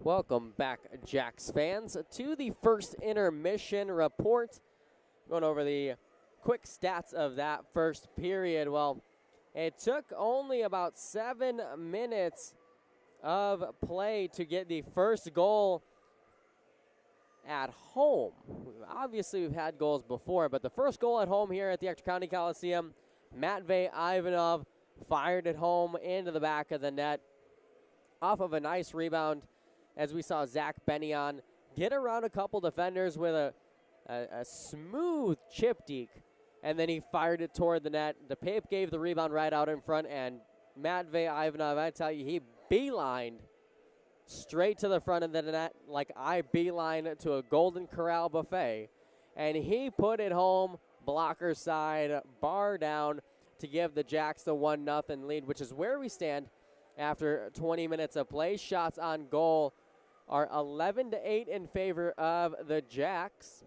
Welcome back, Jacks fans, to the first intermission report. Going over the quick stats of that first period. Well, it took only about 7 minutes of play to get the first goal at home. Obviously, we've had goals before, but the first goal at home here at the Ector County Coliseum, Matvey Ivanov fired it home into the back of the net off of a nice rebound, as we saw Zach Benyon get around a couple defenders with a smooth chip deke, and then he fired it toward the net. DePape gave the rebound right out in front, and Matvey Ivanov, I tell you, he beelined straight to the front of the net like I beeline to a Golden Corral buffet, and he put it home, blocker side, bar down, to give the Jacks the 1-0 lead, which is where we stand after 20 minutes of play. Shots on goal are 11-8 in favor of the Jacks.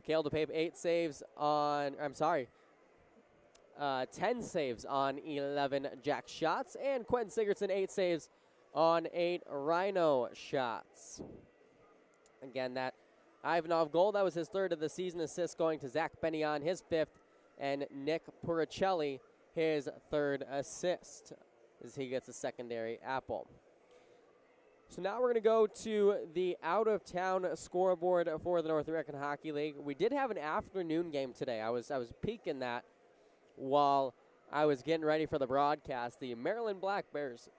Cale DePape 10 saves on 11 Jack shots, and Quentin Sigurdsson 8 saves on 8 Rhino shots. Again, that Ivanov goal, that was his third of the season. Assist going to Zach Benyon, his fifth, and Nick Puricelli, his third assist, as he gets a secondary apple. So now we're going to go to the out-of-town scoreboard for the North American Hockey League. We did have an afternoon game today. I was peeking that while I was getting ready for the broadcast. The Maryland Black Bears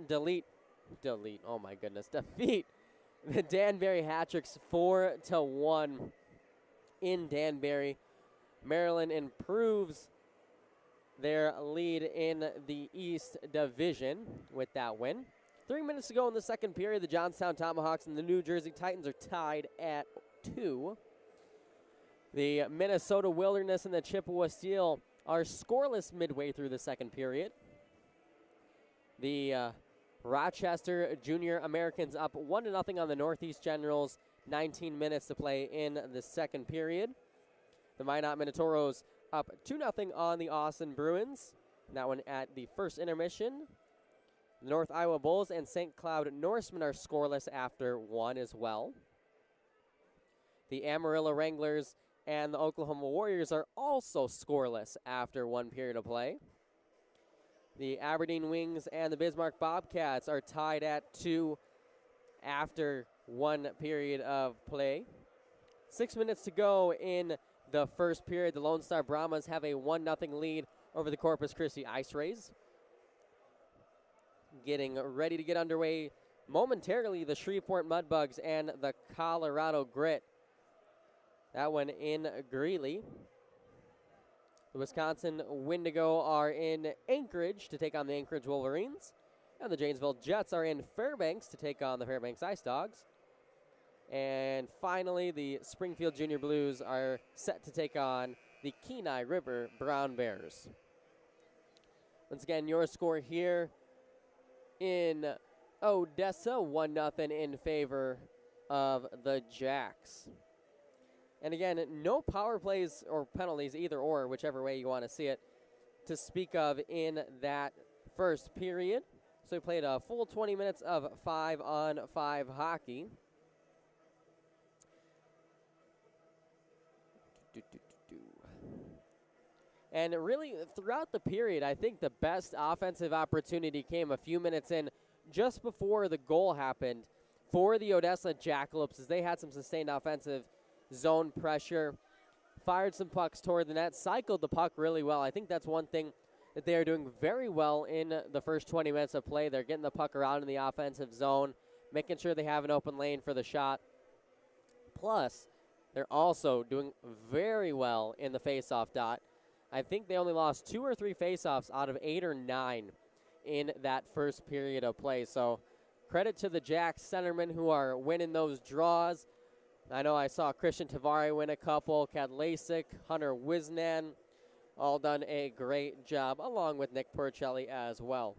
defeat the Danbury Hat-Tricks 4-1 in Danbury. Maryland improves their lead in the East Division with that win. 3 minutes to go in the second period. The Johnstown Tomahawks and the New Jersey Titans are tied at 2. The Minnesota Wilderness and the Chippewa Steel are scoreless midway through the second period. The Rochester Junior Americans up 1-0 on the Northeast Generals. 19 minutes to play in the second period. The Minot Minotauros up 2-0 on the Austin Bruins. That one at the first intermission. The North Iowa Bulls and St. Cloud Norsemen are scoreless after 1 as well. The Amarillo Wranglers and the Oklahoma Warriors are also scoreless after 1 period of play. The Aberdeen Wings and the Bismarck Bobcats are tied at 2 after 1 period of play. 6 minutes to go in the first period. The Lone Star Brahmas have a 1-0 lead over the Corpus Christi Ice Rays. Getting ready to get underway momentarily, the Shreveport Mudbugs and the Colorado Grit. That one in Greeley. The Wisconsin Wendigo are in Anchorage to take on the Anchorage Wolverines. And the Janesville Jets are in Fairbanks to take on the Fairbanks Ice Dogs. And finally, the Springfield Junior Blues are set to take on the Kenai River Brown Bears. Once again, your score here in Odessa, 1-0 in favor of the Jacks. And again, no power plays or penalties, either or, whichever way you want to see it, to speak of in that first period. So we played a full 20 minutes of 5-on-5 hockey. And really, throughout the period, I think the best offensive opportunity came a few minutes in, just before the goal happened, for the Odessa Jackalopes, as they had some sustained offensive zone pressure, fired some pucks toward the net, cycled the puck really well. I think that's one thing that they are doing very well in the first 20 minutes of play. They're getting the puck around in the offensive zone, making sure they have an open lane for the shot. Plus, they're also doing very well in the faceoff dot. I think they only lost 2 or 3 faceoffs out of 8 or 9 in that first period of play. So credit to the Jacks centermen who are winning those draws. I know I saw Christian Tavari win a couple, Kat Lasik, Hunter Wisnan, all done a great job, along with Nick Puricelli as well.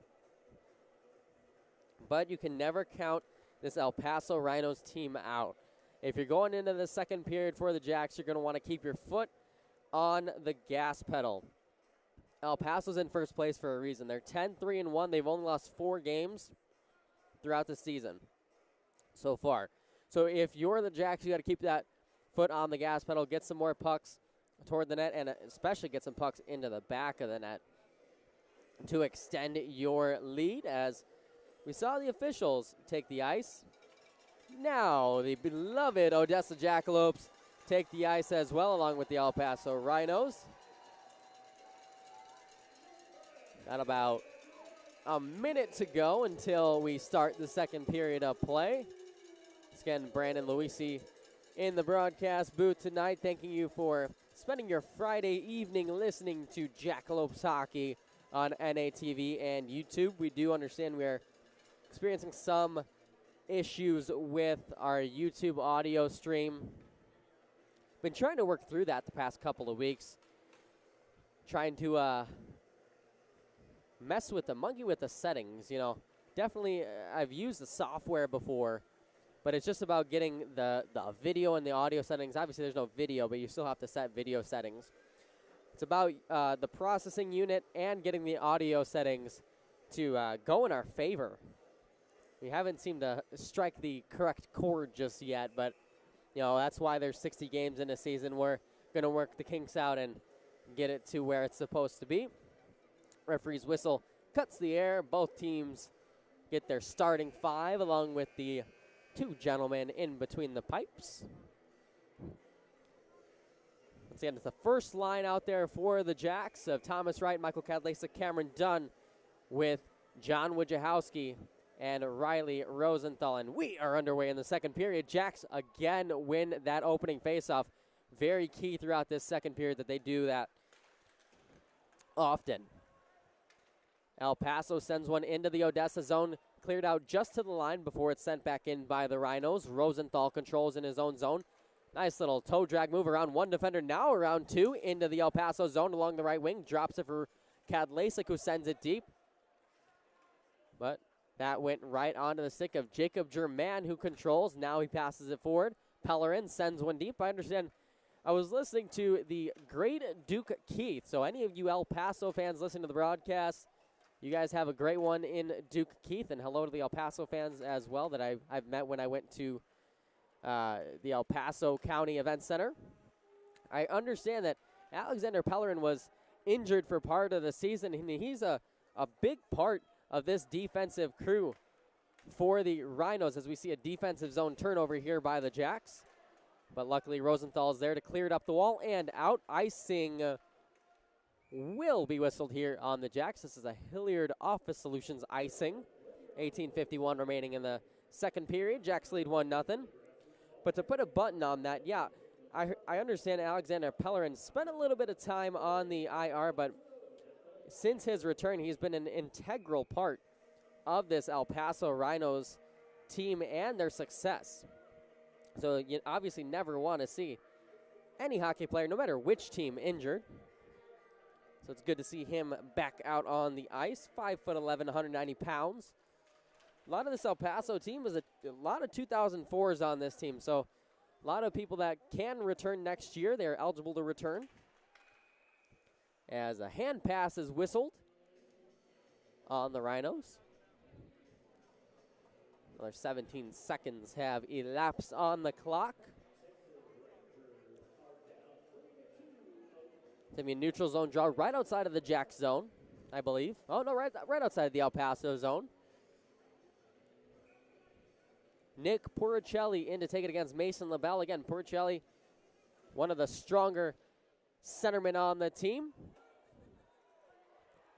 But you can never count this El Paso Rhinos team out. If you're going into the second period for the Jacks, you're going to want to keep your foot on the gas pedal. El Paso's in first place for a reason. They're 10-3-1. They've only lost 4 games throughout the season. so far. So if you're the Jacks, you got to keep that foot on the gas pedal, get some more pucks toward the net, and especially get some pucks into the back of the net to extend your lead, as we saw the officials take the ice. Now the beloved Odessa Jackalopes take the ice as well, along with the El Paso Rhinos. Got about a minute to go until we start the second period of play. Once again, Brandon Luisi in the broadcast booth tonight, thanking you for spending your Friday evening listening to Jackalopes Hockey on NATV and YouTube. We do understand we are experiencing some issues with our YouTube audio stream. Been trying to work through that the past couple of weeks. Trying to mess with the monkey with the settings, you know. Definitely, I've used the software before, but it's just about getting the video and the audio settings. Obviously, there's no video, but you still have to set video settings. It's about the processing unit and getting the audio settings to go in our favor. We haven't seemed to strike the correct chord just yet, but, you know, that's why there's 60 games in a season. We're going to work the kinks out and get it to where it's supposed to be. Referee's whistle cuts the air. Both teams get their starting five, along with the two gentlemen in between the pipes. Once again, it's the first line out there for the Jacks of Thomas Wright, Michael Kadlesa, Cameron Dunn, with John Wojciechowski and Riley Rosenthal. And we are underway in the second period. Jacks again win that opening faceoff. Very key throughout this second period that they do that often. El Paso sends one into the Odessa zone, cleared out just to the line before it's sent back in by the Rhinos. Rosenthal controls in his own zone. Nice little toe drag move around one defender, now around two, into the El Paso zone along the right wing. Drops it for Kadlesic, who sends it deep. But that went right onto the stick of Jacob German, who controls. Now he passes it forward. Pellerin sends one deep. I understand. I was listening to the great Duke Keith. So any of you El Paso fans listening to the broadcast, you guys have a great one in Duke Keith. And hello to the El Paso fans as well that I've met when I went to the El Paso County Event Center. I understand that Alexander Pellerin was injured for part of the season, and he's a big part of this defensive crew for the Rhinos, as we see a defensive zone turnover here by the Jacks. But luckily Rosenthal is there to clear it up the wall and out. Icing will be whistled here on the Jacks. This is a Hilliard Office Solutions icing. 18:51 remaining in the second period. Jacks lead 1-0. But to put a button on that, yeah, I understand Alexander Pellerin spent a little bit of time on the IR, but since his return, he's been an integral part of this El Paso Rhinos team and their success. So you obviously never want to see any hockey player, no matter which team, injured. So it's good to see him back out on the ice. 5'11", 190 pounds. A lot of this El Paso team is a lot of 2004s on this team. So a lot of people that can return next year. They're eligible to return. As a hand pass is whistled on the Rhinos. Another 17 seconds have elapsed on the clock. It's going to be a neutral zone draw right outside of the Jack zone, I believe. Oh, no, right outside the El Paso zone. Nick Puricelli in to take it against Mason LaBelle. Again, Puricelli, one of the stronger centermen on the team.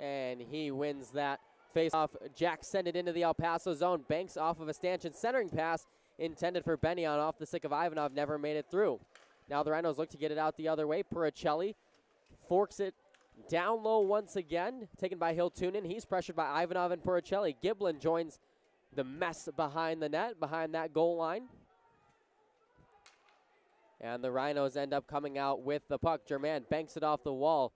And he wins that face-off. Jack send it into the El Paso zone. Banks off of a stanchion centering pass intended for Benyon off the stick of Ivanov. Never made it through. Now the Rhinos look to get it out the other way. Puricelli forks it down low once again. Taken by Hiltunen. He's pressured by Ivanov and Puricelli. Giblin joins the mess behind the net, behind that goal line. And the Rhinos end up coming out with the puck. German banks it off the wall.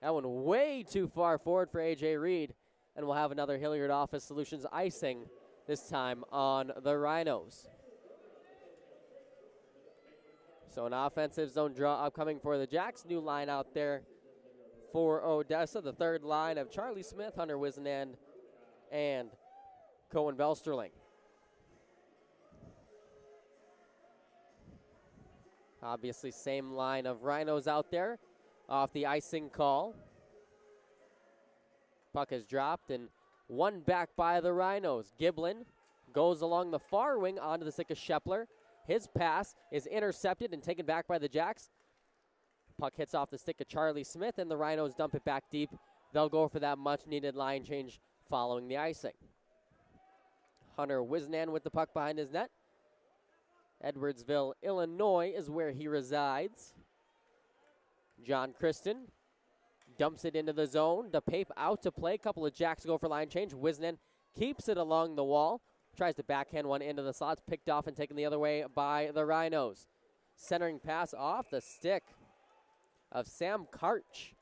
That one way too far forward for A.J. Reed. And we'll have another Hilliard Office Solutions icing, this time on the Rhinos. So an offensive zone draw upcoming for the Jacks. New line out there for Odessa. The third line of Charlie Smith, Hunter Wisnand, and Cohen Belsterling. Obviously, same line of Rhinos out there off the icing call. Puck is dropped and one back by the Rhinos. Giblin goes along the far wing onto the stick of Shepler. His pass is intercepted and taken back by the Jacks. Puck hits off the stick of Charlie Smith, and the Rhinos dump it back deep. They'll go for that much-needed line change following the icing. Hunter Wisnan with the puck behind his net. Edwardsville, Illinois is where he resides. John Christen dumps it into the zone. DePape out to play. Couple of Jacks go for line change. Wisnan keeps it along the wall. Tries to backhand one into the slots. Picked off and taken the other way by the Rhinos. Centering pass off the stick of Sam Karch.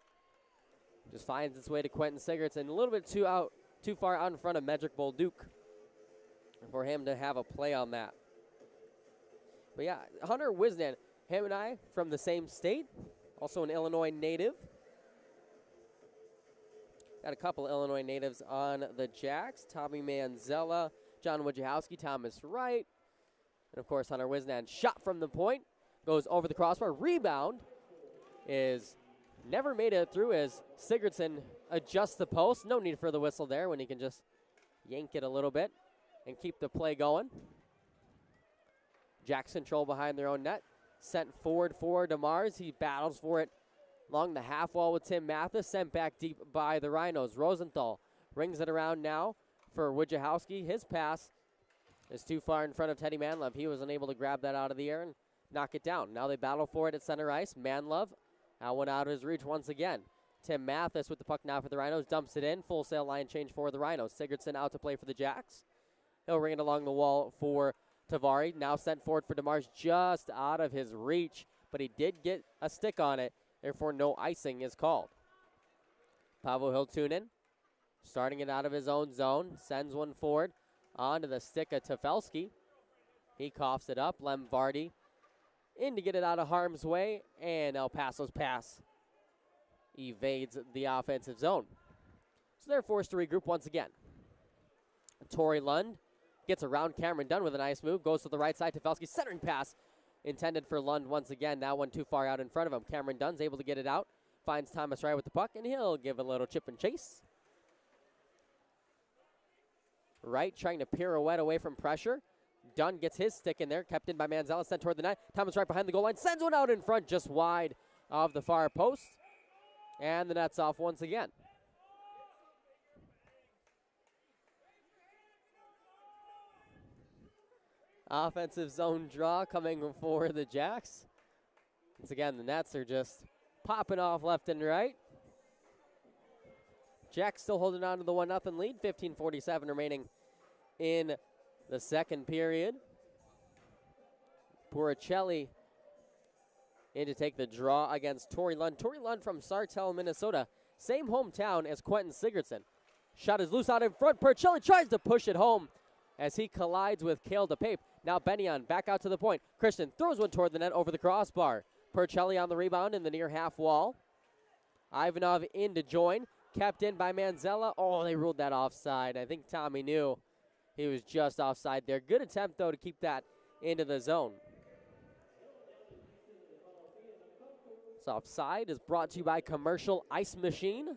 Just finds its way to Quentin Sigurdsson. A little bit too far out in front of Medrick Bolduc for him to have a play on that. But yeah, Hunter Wisnan, him and I from the same state, also an Illinois native. Got a couple Illinois natives on the Jacks. Tommy Manzella, John Wojciechowski, Thomas Wright, and of course Hunter Wisnan. Shot from the point, goes over the crossbar. Rebound is never made it through as Sigurdsson adjusts the post. No need for the whistle there when he can just yank it a little bit and keep the play going. Jacks control behind their own net. Sent forward for DeMars. He battles for it along the half wall with Tim Mathis. Sent back deep by the Rhinos. Rosenthal rings it around now for Wojciechowski. His pass is too far in front of Teddy Manlove. He was unable to grab that out of the air and knock it down. Now they battle for it at center ice. Manlove, that one out of his reach once again. Tim Mathis with the puck now for the Rhinos. Dumps it in. Full sail line change for the Rhinos. Sigurdsson out to play for the Jacks. He'll ring it along the wall for Tavari. Now sent forward for DeMars, just out of his reach, but he did get a stick on it. Therefore, no icing is called. Pavel Hiltunen starting it out of his own zone. Sends one forward onto the stick of Tefelski. He coughs it up. Lem Vardy in to get it out of harm's way, and El Paso's pass evades the offensive zone. So they're forced to regroup once again. Torrey Lund gets around Cameron Dunn with a nice move. Goes to the right side. Tefelski centering pass intended for Lund once again. That one too far out in front of him. Cameron Dunn's able to get it out. Finds Thomas Wright with the puck, and he'll give a little chip and chase. Wright trying to pirouette away from pressure. Dunn gets his stick in there. Kept in by Manzella. Sent toward the net. Thomas Wright behind the goal line. Sends one out in front just wide of the far post. And the net's off once again. Offensive zone draw coming for the Jacks. Once again, the nets are just popping off left and right. Jacks still holding on to the 1-0 lead. 15:47 remaining in the second period. Puricelli in to take the draw against Torrey Lund. Torrey Lund from Sartell, Minnesota. Same hometown as Quentin Sigurdsson. Shot is loose out in front. Puricelli tries to push it home as he collides with Cale DePape. Now Benyon back out to the point. Christian throws one toward the net over the crossbar. Puricelli on the rebound in the near half wall. Ivanov in to join. Kept in by Manzella. Oh, they ruled that offside. I think Tommy knew he was just offside there. Good attempt, though, to keep that into the zone. This offside is brought to you by Commercial Ice Machine.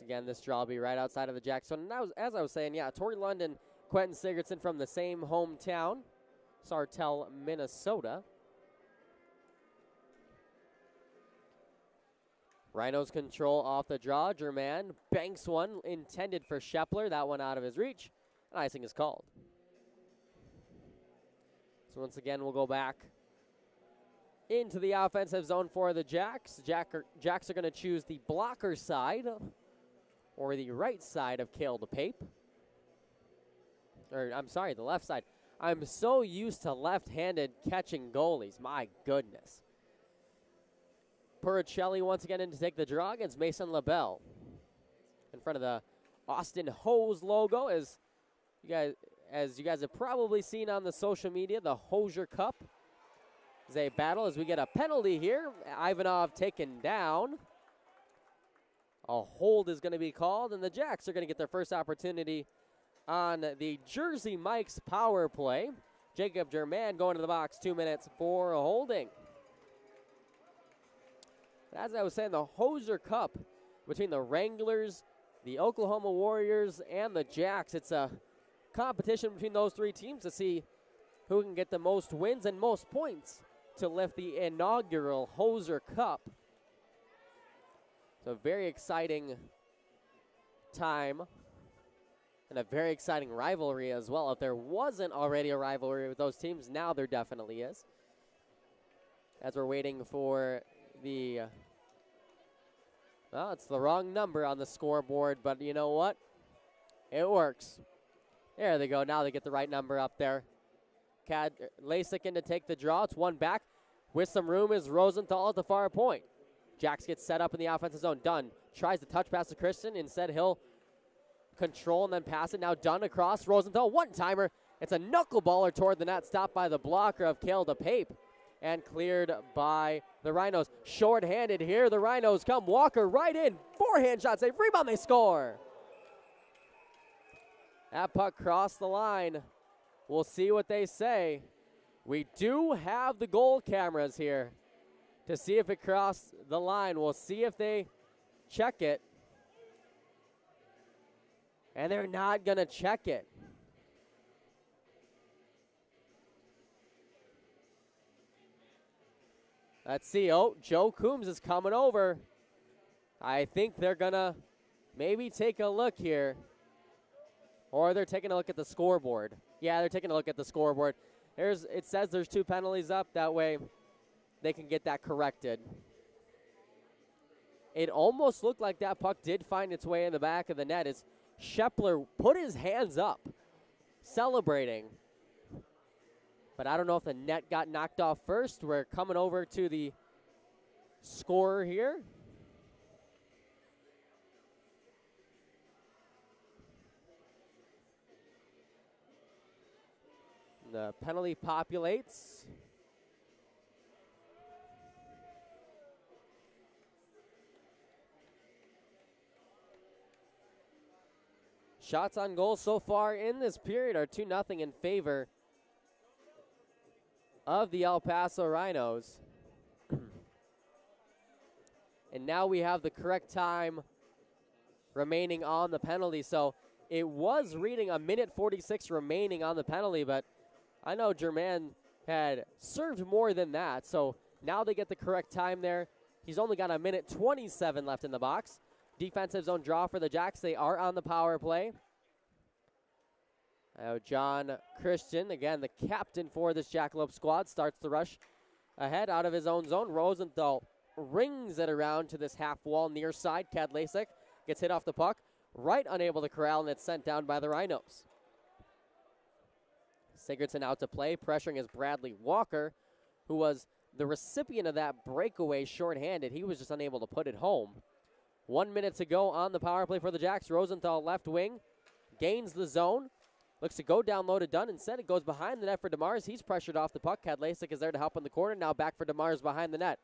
Again, this draw will be right outside of the Jacks. So now, as I was saying, yeah, Torrey Lund and Quentin Sigurdsson from the same hometown, Sartell, Minnesota. Rhinos control off the draw. German banks one intended for Shepler. That one out of his reach. And icing is called. So once again, we'll go back into the offensive zone for the Jacks. Jacks are going to choose the blocker side, or the right side of Cale DePape. Or, I'm sorry, the left side. I'm so used to left-handed catching goalies. My goodness. Puricelli once again in to take the draw against Mason LaBelle. In front of the Austin Hose logo, as you guys have probably seen on the social media, the Hosier Cup is a battle as we get a penalty here. Ivanov taken down. A hold is going to be called, and the Jacks are going to get their first opportunity on the Jersey Mike's power play. Jacob Germain going to the box, 2 minutes for holding. As I was saying, the Hoser Cup between the Wranglers, the Oklahoma Warriors, and the Jacks. It's a competition between those three teams to see who can get the most wins and most points to lift the inaugural Hoser Cup. So very exciting time and a very exciting rivalry as well. If there wasn't already a rivalry with those teams, now there definitely is. As we're waiting for the, well, it's the wrong number on the scoreboard, but you know what? It works. There they go. Now they get the right number up there. Lasik in to take the draw. It's one back. With some room is Rosenthal at the far point. Jacks gets set up in the offensive zone. Dunn tries to touch pass to Christian. Instead, he'll control and then pass it. Now Dunn across. Rosenthal, one-timer. It's a knuckleballer toward the net. Stopped by the blocker of Cale DePape and cleared by the Rhinos. Short-handed here. The Rhinos come. Walker right in. Forehand shot save. Rebound, they score. That puck crossed the line. We'll see what they say. We do have the goal cameras here to see if it crossed the line. We'll see if they check it. And they're not going to check it. Let's see. Oh, Joe Coombs is coming over. I think they're going to maybe take a look here. Or they're taking a look at the scoreboard. Yeah, they're taking a look at the scoreboard. It says there's 2 penalties up. That way they can get that corrected. It almost looked like that puck did find its way in the back of the net as Shepler put his hands up, celebrating. But I don't know if the net got knocked off first. We're coming over to the scorer here. The penalty populates. Shots on goal so far in this period are 2-0 in favor of the El Paso Rhinos. And now we have the correct time remaining on the penalty. So it was reading 1:46 remaining on the penalty, but I know Germain had served more than that. So now they get the correct time there. He's only got 1:27 left in the box. Defensive zone draw for the Jacks. They are on the power play. John Christian, again, the captain for this Jackalope squad, starts the rush ahead out of his own zone. Rosenthal rings it around to this half wall near side. Kadlasik gets hit off the puck. Right unable to corral, and it's sent down by the Rhinos. Sigurdsson out to play. Pressuring is Bradley Walker, who was the recipient of that breakaway shorthanded. He was just unable to put it home. 1 minute to go on the power play for the Jacks. Rosenthal left wing, gains the zone, looks to go down low to Dunn. Instead, it goes behind the net for DeMars. He's pressured off the puck. Kadlasik is there to help in the corner. Now back for DeMars behind the net.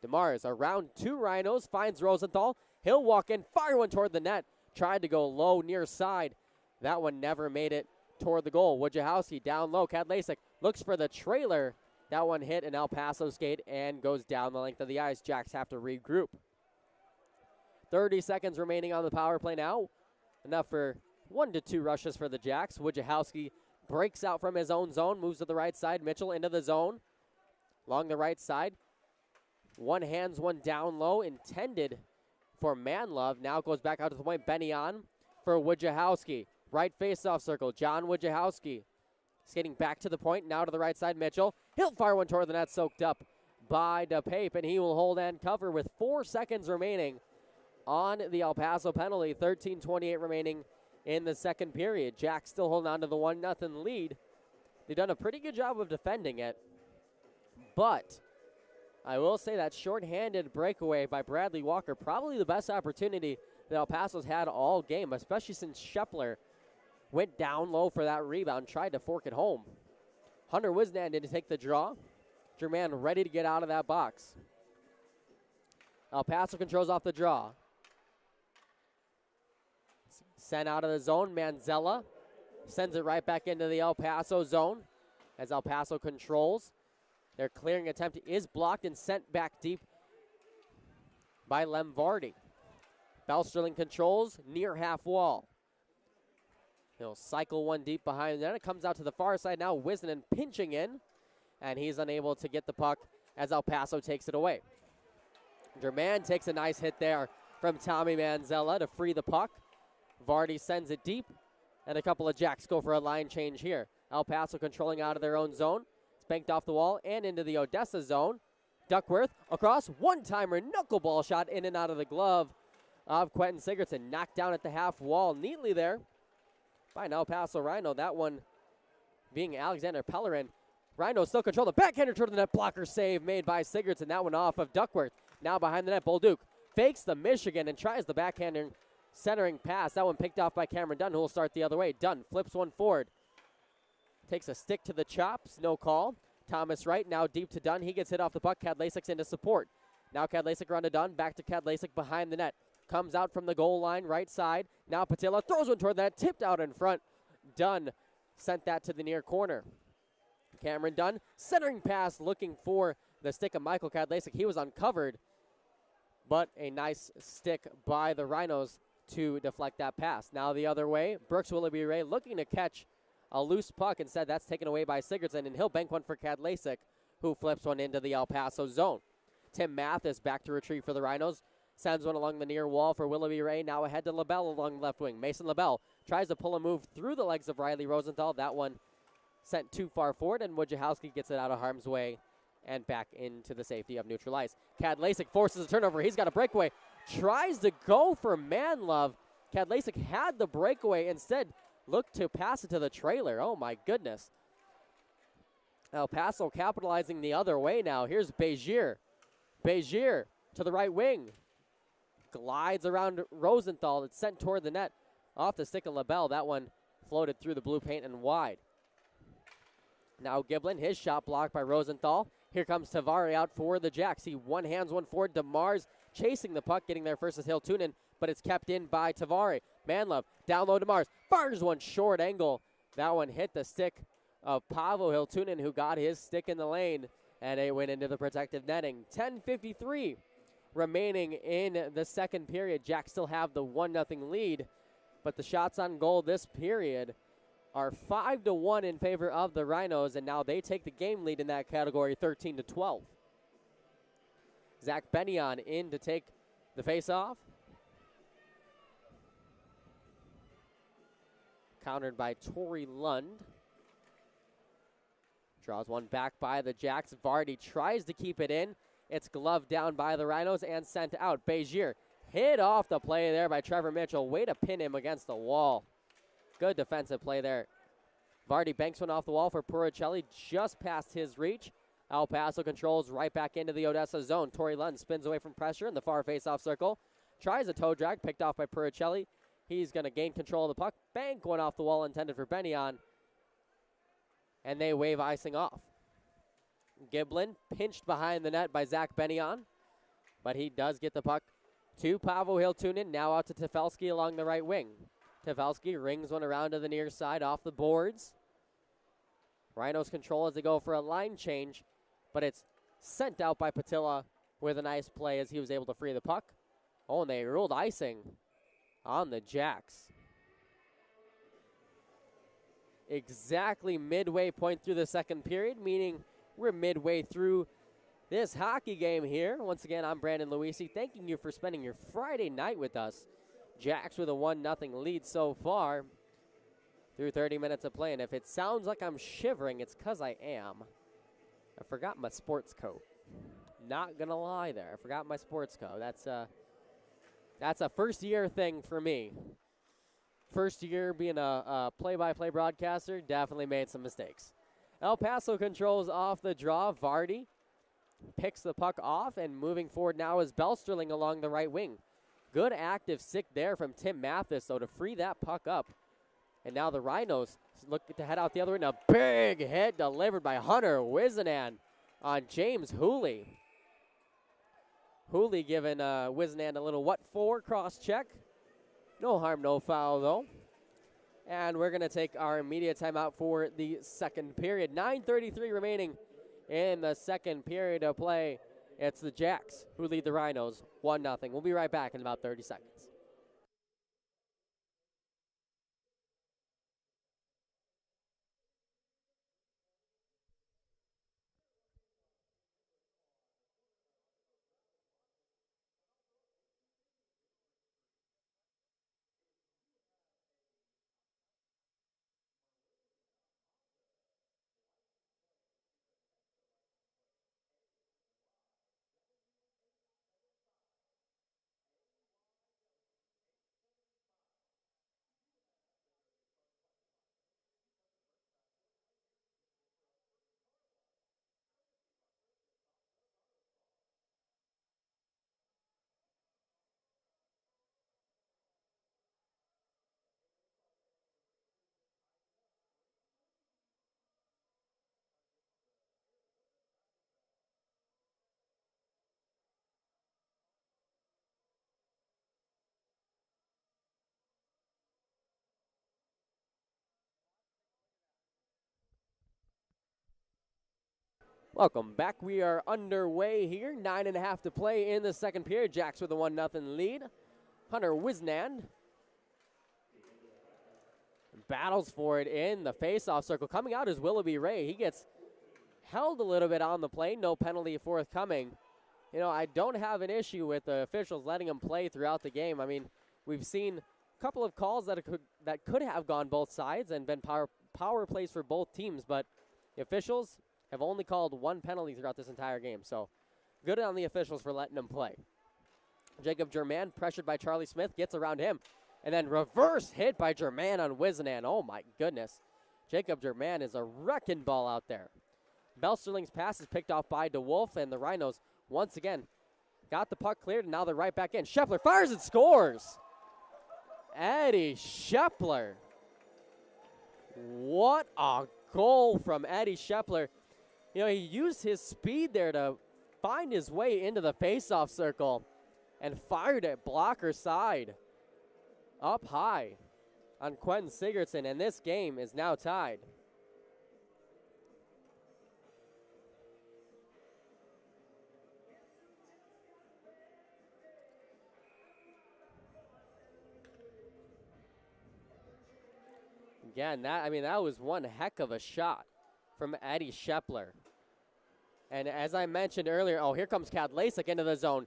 DeMars around 2 Rhinos, finds Rosenthal. He'll walk in, fire one toward the net. Tried to go low near side. That one never made it toward the goal. Wojciechowski down low. Kadlasik looks for the trailer. That one hit an El Paso skate and goes down the length of the ice. Jacks have to regroup. 30 seconds remaining on the power play now. Enough for 1 to 2 rushes for the Jacks. Wojciechowski breaks out from his own zone, moves to the right side. Mitchell into the zone. Along the right side. One hands, one down low, intended for Manlove. Now goes back out to the point. Benyon for Wojciechowski. Right face-off circle. John Wojciechowski skating back to the point. Now to the right side, Mitchell. He'll fire one toward the net, soaked up by DePape, and he will hold and cover with 4 seconds remaining on the El Paso penalty. 13:28 remaining in the second period. Jack still holding on to the 1-0 lead. They've done a pretty good job of defending it, but I will say that shorthanded breakaway by Bradley Walker, probably the best opportunity that El Paso's had all game, especially since Shepler went down low for that rebound, tried to fork it home. Hunter Wisnan did take the draw. Germain ready to get out of that box. El Paso controls off the draw. Sent out of the zone. Manzella sends it right back into the El Paso zone as El Paso controls. Their clearing attempt is blocked and sent back deep by Lemvardi. Belsterling controls near half wall. He'll cycle one deep behind. Then it comes out to the far side now. Wisnan pinching in, and he's unable to get the puck as El Paso takes it away. German takes a nice hit there from Tommy Manzella to free the puck. Vardy sends it deep, and a couple of Jacks go for a line change here. El Paso controlling out of their own zone. It's banked off the wall and into the Odessa zone. Duckworth across, one-timer knuckleball shot in and out of the glove of Quentin Sigurdsson. Knocked down at the half wall neatly there by an El Paso Rhino. That one being Alexander Pellerin. Rhino still control the backhander toward the net, blocker save made by Sigurdsson. That one off of Duckworth. Now behind the net, Bolduc fakes the Michigan and tries the backhander centering pass. That one picked off by Cameron Dunn, who will start the other way. Dunn flips one forward. Takes a stick to the chops, no call. Thomas Wright now deep to Dunn. He gets hit off the puck. Kadlacik's into support. Now Kadlacik run to Dunn, back to Kadlacik behind the net. Comes out from the goal line, right side. Now Patilla throws one toward the net, tipped out in front. Dunn sent that to the near corner. Cameron Dunn, centering pass, looking for the stick of Michael Kadlacik. He was uncovered, but a nice stick by the Rhinos to deflect that pass. Now the other way, Brooks Willoughby Ray looking to catch a loose puck. Instead, that's taken away by Sigurdsson, and he'll bank one for Kadlacik, who flips one into the El Paso zone. Tim Mathis back to retrieve for the Rhinos. Sends one along the near wall for Willoughby Ray. Now ahead to LaBelle along the left wing. Mason LaBelle tries to pull a move through the legs of Riley Rosenthal. That one sent too far forward, and Wojciechowski gets it out of harm's way and back into the safety of neutral ice. Kadlacik forces a turnover. He's got a breakaway. Tries to go for Manlove. Kadlacik had the breakaway. Instead, looked to pass it to the trailer. Oh, my goodness. El Paso capitalizing the other way now. Here's Begier. Begier to the right wing. Glides around Rosenthal. It's sent toward the net. Off the stick of LaBelle. That one floated through the blue paint and wide. Now Giblin, his shot blocked by Rosenthal. Here comes Tavari out for the Jacks. He one-hands one forward. DeMars chasing the puck, getting there first is Hiltunen, but it's kept in by Tavari. Manlove, down low DeMars. Fires one short angle. That one hit the stick of Paavo Hiltunen, who got his stick in the lane, and it went into the protective netting. 10:53 remaining in the second period. Jacks still have the 1-0 lead, but the shots on goal this period are 5-1 in favor of the Rhinos, and now they take the game lead in that category, 13-12. Zach Benyon in to take the face-off. Countered by Tori Lund. Draws one back by the Jacks. Vardy tries to keep it in. It's gloved down by the Rhinos and sent out. Begier hit off the play there by Trevor Mitchell. Way to pin him against the wall. Good defensive play there. Vardy banks one off the wall for Puricelli, just past his reach. El Paso controls right back into the Odessa zone. Tori Lund spins away from pressure in the far face-off circle. Tries a toe drag, picked off by Puricelli. He's going to gain control of the puck. Bank one off the wall intended for Benyon. And they wave icing off. Giblin pinched behind the net by Zach Benyon. But he does get the puck to Paavo Hiltunen. Now out to Tefelski along the right wing. Tefelski rings one around to the near side off the boards. Rhinos control as they go for a line change, but it's sent out by Patilla with a nice play as he was able to free the puck. Oh, and they ruled icing on the Jacks. Exactly midway point through the second period, meaning we're midway through this hockey game here. Once again, I'm Brandon Luisi, thanking you for spending your Friday night with us. Jacks with a 1-0 lead so far through 30 minutes of play. And if it sounds like I'm shivering, it's because I am. I forgot my sports coat. Not going to lie there. I forgot my sports coat. That's a first-year thing for me. First year being a play-by-play broadcaster, definitely made some mistakes. El Paso controls off the draw. Vardy picks the puck off, and moving forward now is Belsterling along the right wing. Good active stick there from Tim Mathis, though, to free that puck up. And now the Rhinos look to head out the other end. A big hit delivered by Hunter Wizenan on James Hooley. Hooley giving Wizenan a little what for cross check. No harm, no foul, though. And we're going to take our immediate timeout for the second period. 9:33 remaining in the second period of play. It's the Jacks who lead the Rhinos 1-0. We'll be right back in about 30 seconds. Welcome back. We are underway here. 9.5 to play in the second period. Jacks with a 1-0 lead. Hunter Wisnand battles for it in the face-off circle. Coming out is Willoughby Ray. He gets held a little bit on the play. No penalty forthcoming. You know, I don't have an issue with the officials letting him play throughout the game. I mean, we've seen a couple of calls that could have gone both sides and been power plays for both teams, but the officials have only called one penalty throughout this entire game. So good on the officials for letting him play. Jacob German, pressured by Charlie Smith, gets around him. And then reverse hit by German on Wisnan. Oh, my goodness. Jacob German is a wrecking ball out there. Belsterling's pass is picked off by DeWolf, and the Rhinos, once again, got the puck cleared, and now they're right back in. Shepler fires and scores. Eddie Shepler. What a goal from Eddie Shepler. You know, he used his speed there to find his way into the faceoff circle and fired it blocker side up high on Quentin Sigurdsson, and this game is now tied. Again, that was one heck of a shot from Eddie Shepler. And as I mentioned earlier, here comes Kadlasik into the zone.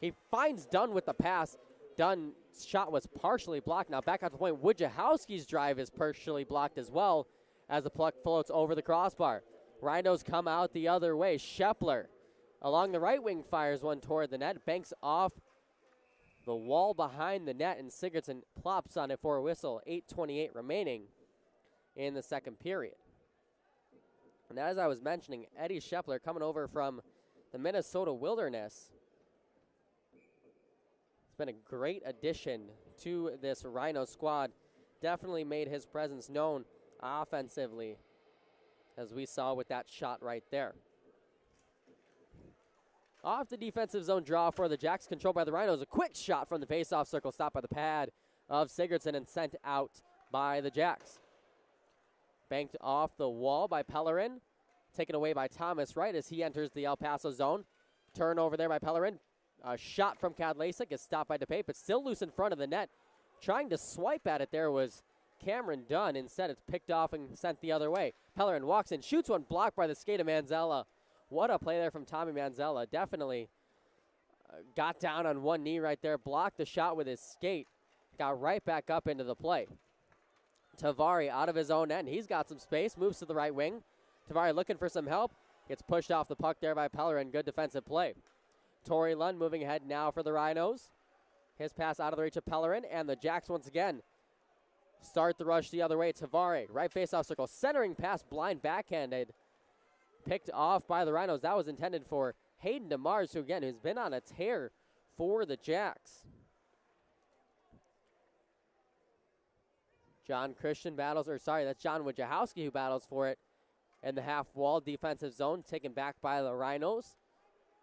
He finds Dunn with the pass. Dunn's shot was partially blocked. Now back at the point, Wojciechowski's drive is partially blocked as well as the puck floats over the crossbar. Rhinos come out the other way. Shepler along the right wing fires one toward the net, banks off the wall behind the net, and Sigurdsson plops on it for a whistle. 8:28 remaining in the second period. And as I was mentioning, Eddie Shepler coming over from the Minnesota Wilderness. It's been a great addition to this Rhino squad. Definitely made his presence known offensively, as we saw with that shot right there. Off the defensive zone draw for the Jacks, controlled by the Rhinos. A quick shot from the faceoff circle, stopped by the pad of Sigurdsson and sent out by the Jacks. Banked off the wall by Pellerin. Taken away by Thomas Wright as he enters the El Paso zone. Turnover there by Pellerin. A shot from Kadlasik is stopped by DePape, but still loose in front of the net. Trying to swipe at it there was Cameron Dunn. Instead, it's picked off and sent the other way. Pellerin walks in, shoots one, blocked by the skate of Manzella. What a play there from Tommy Manzella. Definitely got down on one knee right there, blocked the shot with his skate, got right back up into the play. Tavari out of his own end. He's got some space, moves to the right wing. Tavari looking for some help. Gets pushed off the puck there by Pellerin. Good defensive play. Torrey Lund moving ahead now for the Rhinos. His pass out of the reach of Pellerin, and the Jacks once again start the rush the other way. Tavari, right face-off circle, centering pass, blind backhanded. Picked off by the Rhinos. That was intended for Hayden DeMars, who again has been on a tear for the Jacks. John Christian battles, that's John Wojciechowski who battles for it in the half-wall defensive zone, taken back by the Rhinos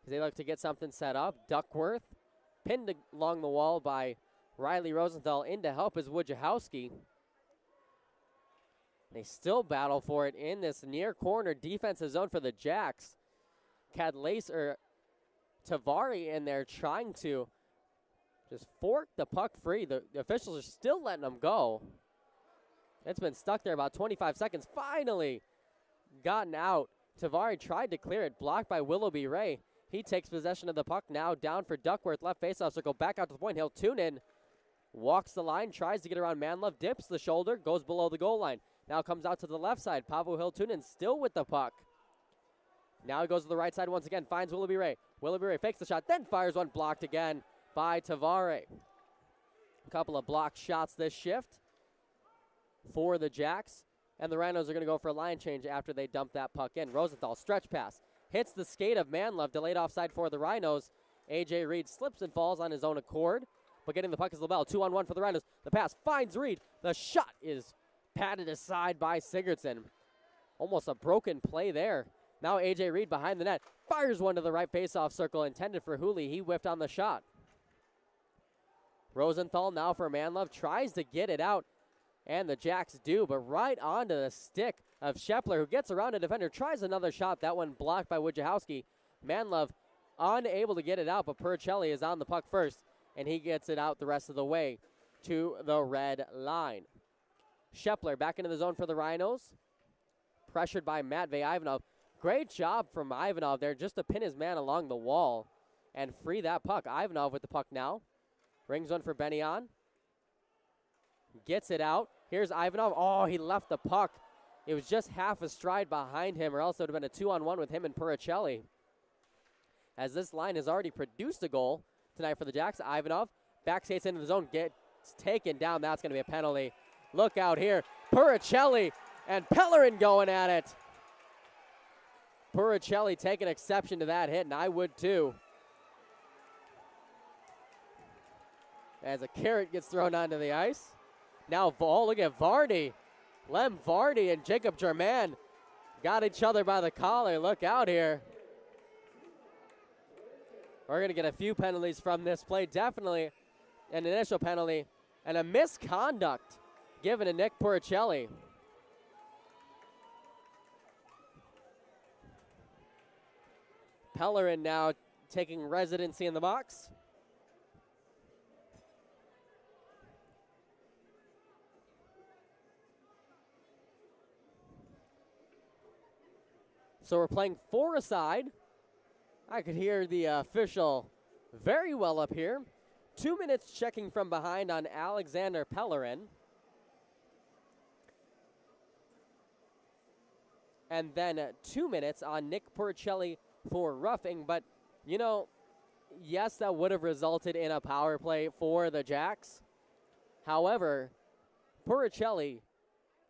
as they look to get something set up. Duckworth pinned along the wall by Riley Rosenthal in to help is Wojciechowski. They still battle for it in this near corner defensive zone for the Jacks. Tavari in there trying to just fork the puck free. The officials are still letting them go. It's been stuck there about 25 seconds. Finally gotten out. Tavari tried to clear it, blocked by Willoughby Ray. He takes possession of the puck now, down for Duckworth, left faceoff circle, back out to the point. He'll tune in, walks the line, tries to get around Manlove, dips the shoulder, goes below the goal line. Now comes out to the left side. Pavel Hiltunen still with the puck. Now he goes to the right side once again, finds Willoughby Ray. Willoughby Ray fakes the shot, then fires one, blocked again by Tavari. A couple of blocked shots this shift for the Jacks. And the Rhinos are going to go for a line change after they dump that puck in. Rosenthal, stretch pass. Hits the skate of Manlove, delayed offside for the Rhinos. A.J. Reed slips and falls on his own accord. But getting the puck is LaBelle. 2-on-1 for the Rhinos. The pass finds Reed. The shot is patted aside by Sigurdsson. Almost a broken play there. Now A.J. Reed behind the net. Fires one to the right faceoff circle intended for Hooley. He whiffed on the shot. Rosenthal now for Manlove. Tries to get it out. And the Jacks do, but right onto the stick of Shepler, who gets around a defender, tries another shot. That one blocked by Wojciechowski. Manlove unable to get it out, but Puricelli is on the puck first, and he gets it out the rest of the way to the red line. Shepler back into the zone for the Rhinos. Pressured by Matvey Ivanov. Great job from Ivanov there just to pin his man along the wall and free that puck. Ivanov with the puck now. Rings one for Benyon. Gets it out. Here's Ivanov. Oh, he left the puck. It was just half a stride behind him, or else it would have been a 2-on-1 with him and Puricelli. As this line has already produced a goal tonight for the Jacks. Ivanov back skates into the zone, gets taken down. That's going to be a penalty. Look out here. Puricelli and Pellerin going at it. Puricelli taking exception to that hit, and I would too. As a carrot gets thrown onto the ice. Now, look at Vardy. Lem Vardy and Jacob Germain got each other by the collar. Look out here. We're going to get a few penalties from this play. Definitely an initial penalty and a misconduct given to Nick Puricelli. Pellerin now taking residency in the box. So we're playing 4-a-side. I could hear the official very well up here. 2 minutes checking from behind on Alexander Pellerin. And then 2 minutes on Nick Puricelli for roughing. But, you know, yes, that would have resulted in a power play for the Jacks. However, Puricelli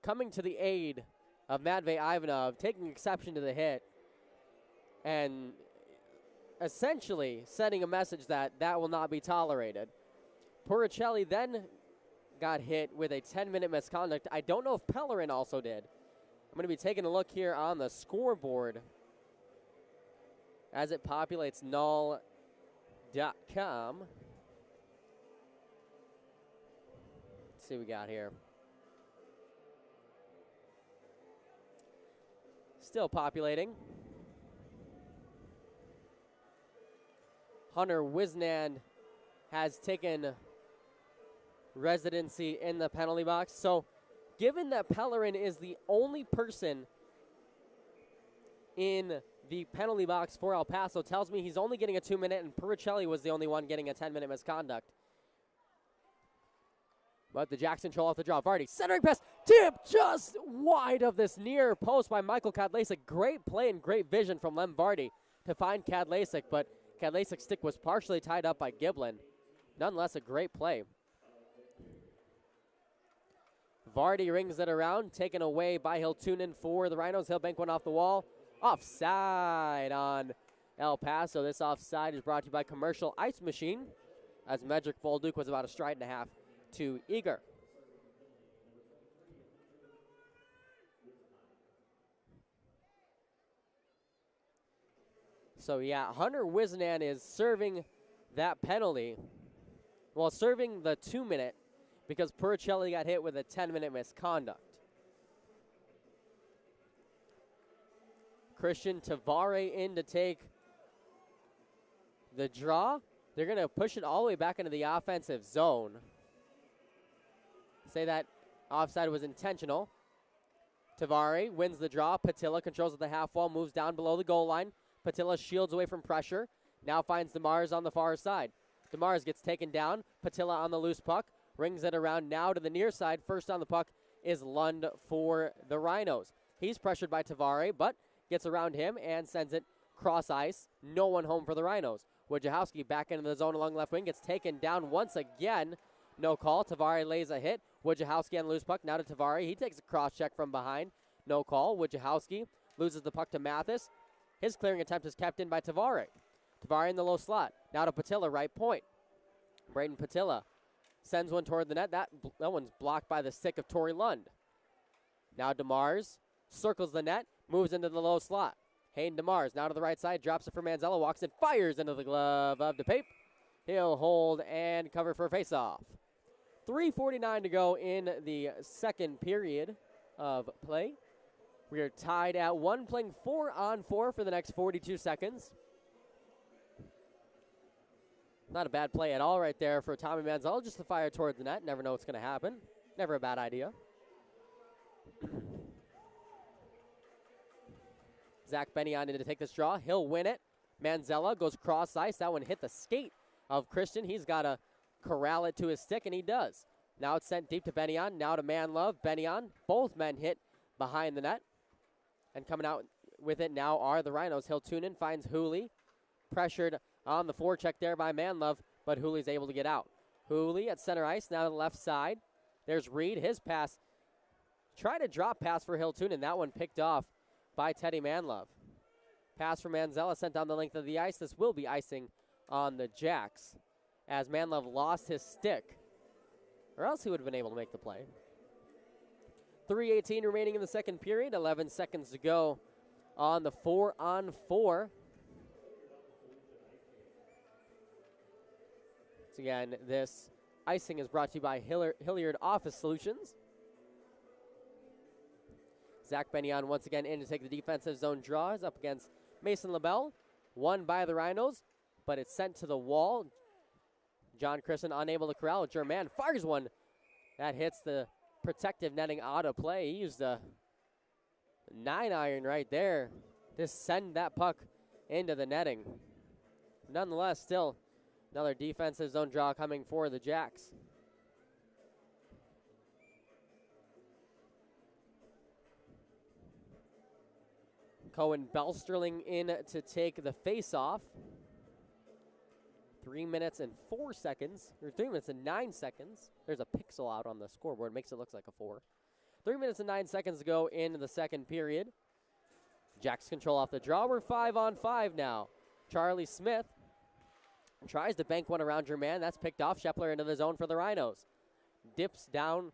coming to the aid of Matvey Ivanov, taking exception to the hit, and essentially sending a message that that will not be tolerated. Puricelli then got hit with a 10-minute misconduct. I don't know if Pellerin also did. I'm going to be taking a look here on the scoreboard as it populates null.com. Let's see what we got here. Still populating. Hunter Wisnan has taken residency in the penalty box. So given that Pellerin is the only person in the penalty box for El Paso, tells me he's only getting a 2-minute, and Puricelli was the only one getting a 10-minute misconduct. But the Jacks control off the draw. Vardy, centering pass, tipped just wide of this near post by Michael Kadlacik. Great play and great vision from Lem Vardy to find Kadlacik, but Kadlacik's stick was partially tied up by Giblin. Nonetheless, a great play. Vardy rings it around, taken away by Hiltunen for the Rhinos. He'll bank one off the wall. Offside on El Paso. This offside is brought to you by Commercial Ice Machine, as Medrick Bolduc was about a stride and a half too eager. So yeah, Hunter Wisnan is serving that penalty. Well, serving the 2-minute because Puricelli got hit with a 10-minute misconduct. Christian Tavare in to take the draw. They're going to push it all the way back into the offensive zone. Say that offside was intentional. Tavare wins the draw. Patilla controls at the half wall, moves down below the goal line. Patilla shields away from pressure. Now finds DeMars on the far side. DeMars gets taken down. Patilla on the loose puck. Rings it around now to the near side. First on the puck is Lund for the Rhinos. He's pressured by Tavare, but gets around him and sends it cross ice. No one home for the Rhinos. Wojciechowski back into the zone along left wing. Gets taken down once again. No call. Tavare lays a hit. Wojciechowski on the loose puck. Now to Tavare. He takes a cross check from behind. No call. Wojciechowski loses the puck to Mathis. His clearing attempt is kept in by Tavare. Tavare in the low slot. Now to Patilla, right point. Braden Patilla sends one toward the net. That one's blocked by the stick of Torrey Lund. Now DeMars circles the net, moves into the low slot. Hayden DeMars now to the right side, drops it for Manzella, walks and fires into the glove of DePape. He'll hold and cover for a faceoff. 3:49 to go in the second period of play. We are tied at 1, playing 4-on-4 for the next 42 seconds. Not a bad play at all right there for Tommy Manziel, just to fire toward the net. Never know what's going to happen. Never a bad idea. Zach Bennion in to take this draw. He'll win it. Manzella goes cross ice. That one hit the skate of Christian. He's got to corral it to his stick, and he does. Now it's sent deep to Bennion. Now to Manlove. Bennion. Both men hit behind the net. And coming out with it now are the Rhinos. Hiltunen finds Hooley. Pressured on the forecheck there by Manlove, but Hooley's able to get out. Hooley at center ice, now to the left side. There's Reed, his pass. Try to drop pass for Hiltunen. That one picked off by Teddy Manlove. Pass from Manzella sent down the length of the ice. This will be icing on the Jacks as Manlove lost his stick, or else he would have been able to make the play. 3:18 remaining in the second period, 11 seconds to go on the 4-on-4. Again, this icing is brought to you by Hilliard Office Solutions. Zach Bennion once again in to take the defensive zone draws up against Mason LaBelle. Won by the Rhinos, but it's sent to the wall. John Christen unable to corral. German fires one. That hits the protective netting out of play. He used a 9-iron right there to send that puck into the netting. Nonetheless, still another defensive zone draw coming for the Jacks. Cohen Belsterling in to take the face-off. 3 minutes and 4 seconds, or 3 minutes and 9 seconds. There's a pixel out on the scoreboard, makes it look like a 4. 3 minutes and 9 seconds to go in the second period. Jacks control off the draw. We're 5-on-5 now. Charlie Smith tries to bank one around German. That's picked off. Schepler into the zone for the Rhinos. Dips down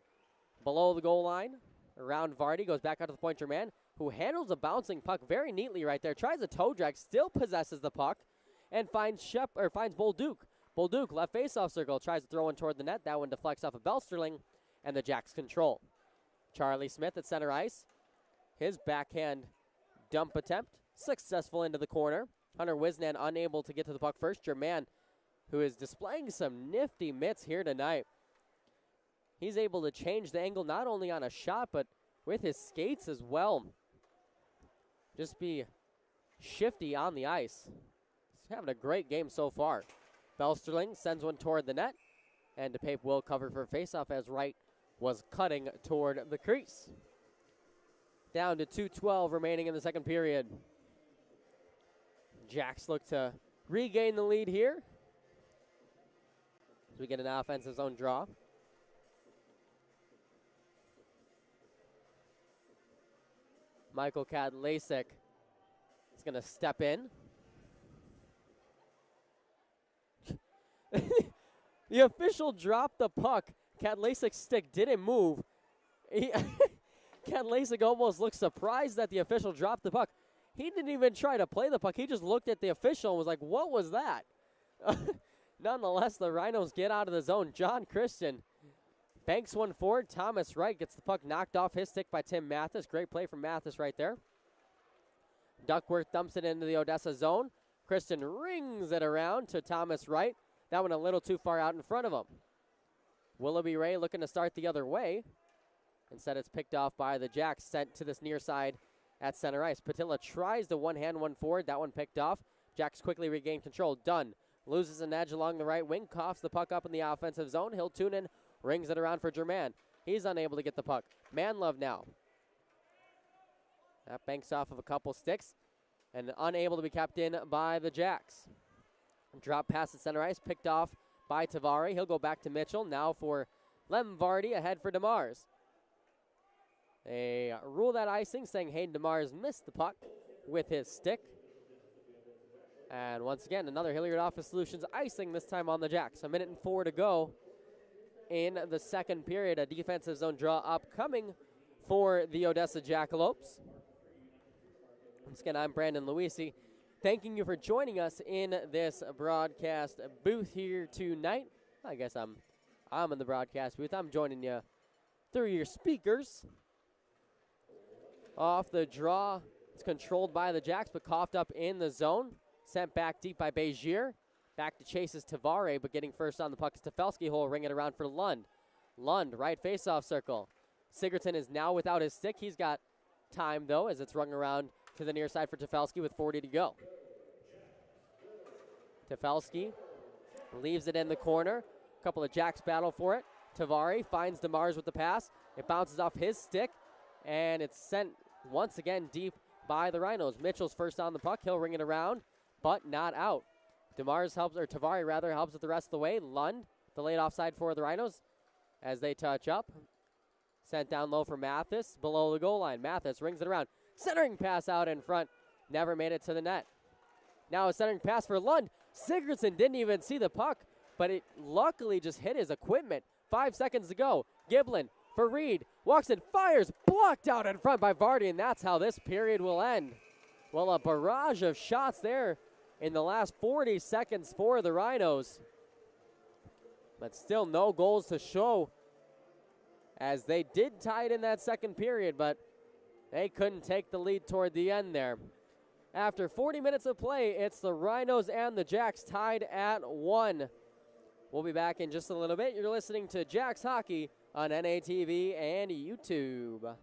below the goal line. Around Vardy. Goes back out to the point. German, who handles a bouncing puck very neatly right there. Tries a toe drag. Still possesses the puck. And finds Bolduc. Bolduc, left faceoff circle. Tries to throw one toward the net. That one deflects off of Belsterling. And the Jacks control. Charlie Smith at center ice. His backhand dump attempt. Successful into the corner. Hunter Wisnan unable to get to the puck first. German, who is displaying some nifty mitts here tonight. He's able to change the angle not only on a shot, but with his skates as well. Just be shifty on the ice. He's having a great game so far. Belsterling sends one toward the net, and DePape will cover for faceoff as Wright was cutting toward the crease. Down to 2:12 remaining in the second period. Jacks look to regain the lead here as we get an offensive zone draw. Michael Kadlasik is going to step in. The official dropped the puck. Kadlasik's stick didn't move. Kadlasik almost looked surprised that the official dropped the puck. He didn't even try to play the puck. He just looked at the official and was like, what was that? Nonetheless, the Rhinos get out of the zone. John Christian banks one forward. Thomas Wright gets the puck knocked off his stick by Tim Mathis. Great play from Mathis right there. Duckworth dumps it into the Odessa zone. Christian rings it around to Thomas Wright. That one a little too far out in front of him. Willoughby Ray looking to start the other way. Instead, it's picked off by the Jacks, sent to this near side at center ice. Patilla tries to one-hand one forward. That one picked off. Jacks quickly regain control. Dunn loses an edge along the right wing, coughs the puck up in the offensive zone. He'll tune in, rings it around for German. He's unable to get the puck. Manlove now. That banks off of a couple sticks and unable to be kept in by the Jacks. Drop pass at center ice, picked off by Tavari. He'll go back to Mitchell. Now for Lemvardy, ahead for DeMars. They rule that icing, saying Hayden DeMars missed the puck with his stick. And once again, another Hilliard Office Solutions icing, this time on the Jacks. 1:04 to go in the second period. A defensive zone draw upcoming for the Odessa Jackalopes. Once again, I'm Brandon Luisi. Thanking you for joining us in this broadcast booth here tonight. I guess I'm in the broadcast booth. I'm joining you through your speakers. Off the draw, it's controlled by the Jacks, but coughed up in the zone. Sent back deep by Begier. Back to chases Tavare, but getting first on the puck is Stefelski. Will ring it around for Lund. Lund, right faceoff circle. Sigurdsson is now without his stick. He's got time, though, as it's rung around to the near side for Stefelski with 40 to go. Stefelski leaves it in the corner. A couple of Jacks battle for it. Tavari finds DeMars with the pass. It bounces off his stick, and it's sent once again deep by the Rhinos. Mitchell's first on the puck. He'll ring it around, but not out. DeMars helps, or Tavari rather, helps it the rest of the way. Lund, the late offside for the Rhinos as they touch up. Sent down low for Mathis, below the goal line. Mathis rings it around. Centering pass out in front. Never made it to the net. Now a centering pass for Lund. Sigurdsson didn't even see the puck, but it luckily just hit his equipment. 5 seconds to go. Giblin for Reed. Walks in, fires, blocked out in front by Vardy, and that's how this period will end. Well, a barrage of shots there in the last 40 seconds for the Rhinos. But still no goals to show, as they did tie it in that second period, but they couldn't take the lead toward the end there. After 40 minutes of play, it's the Rhinos and the Jacks tied at 1. We'll be back in just a little bit. You're listening to Jacks Hockey on NATV and YouTube.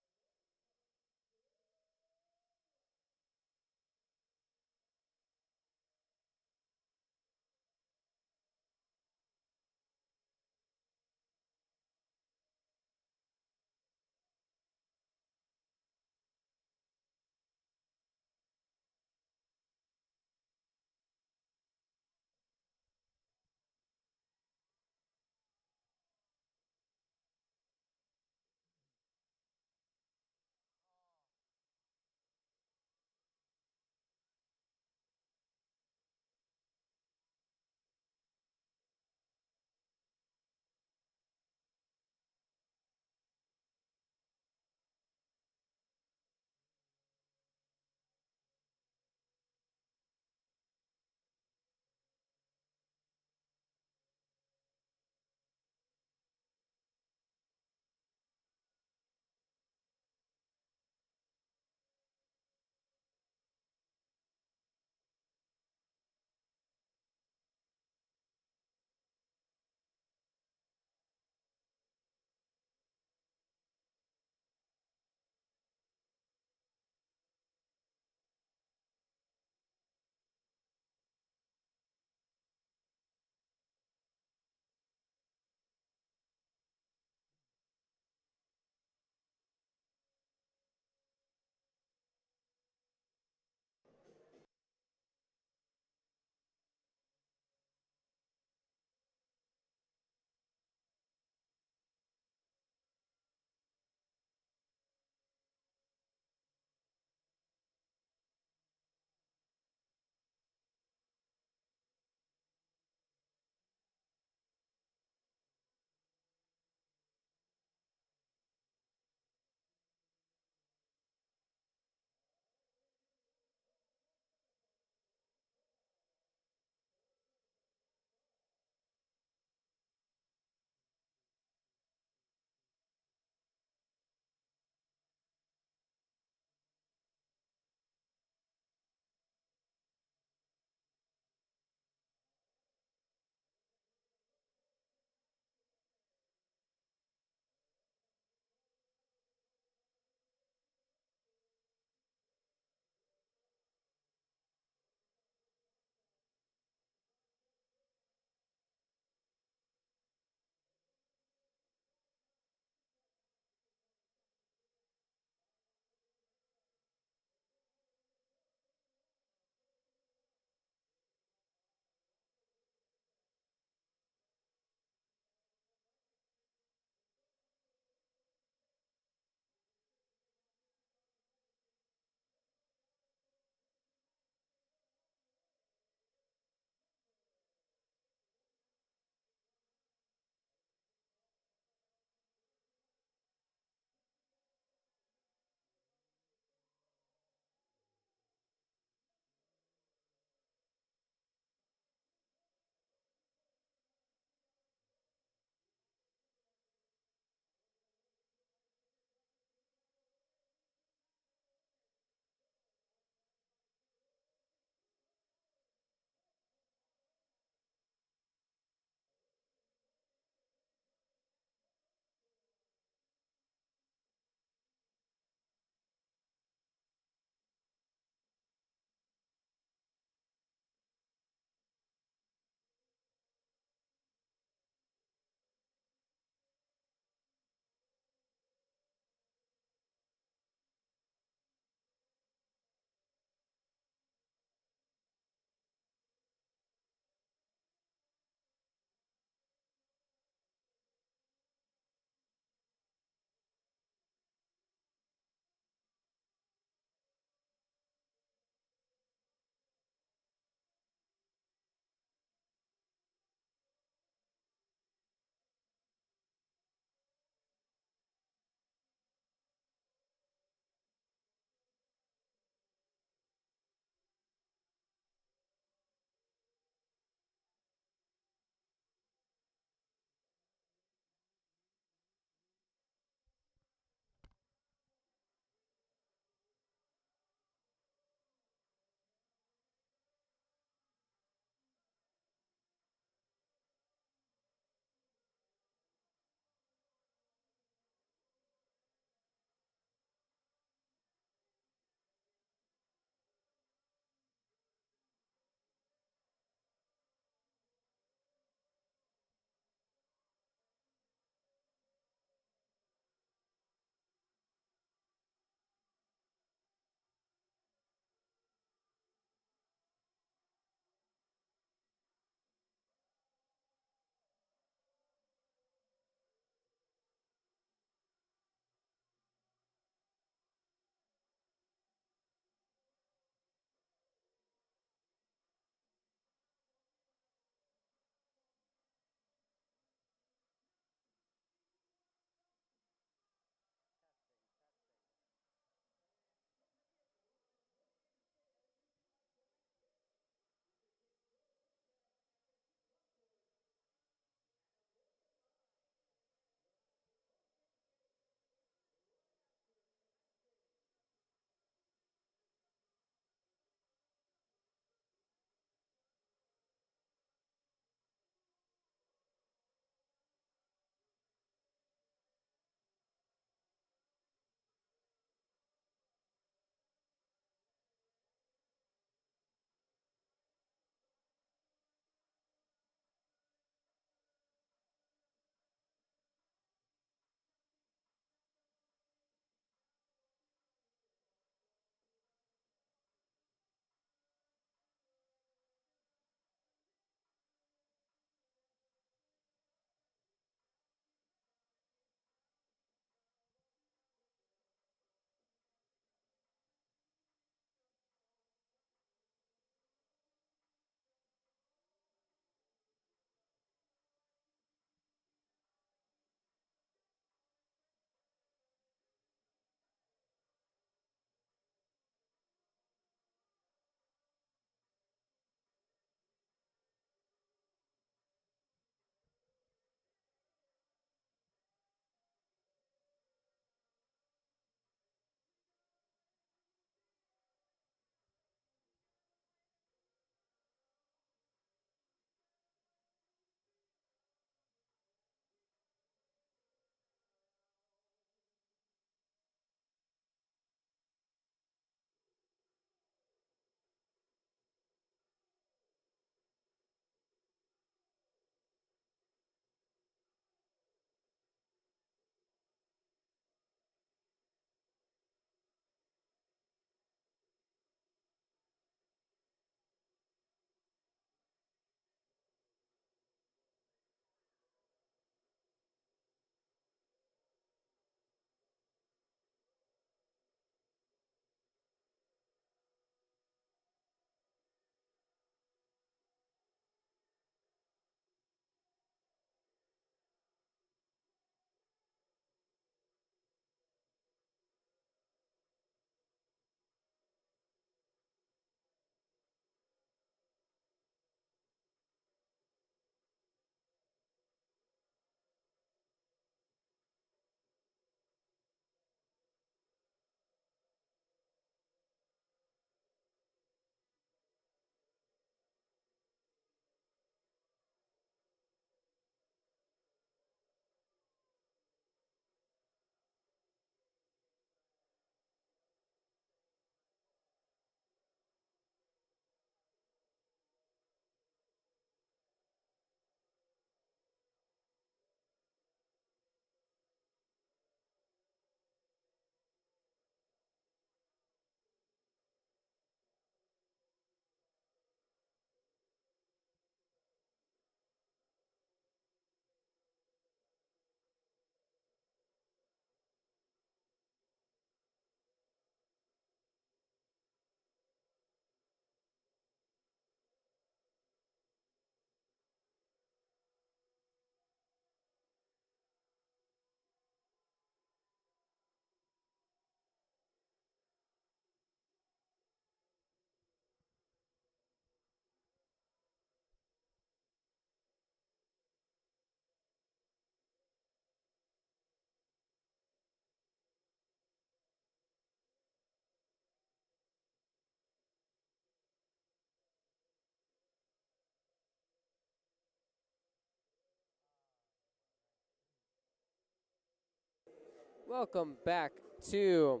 welcome back to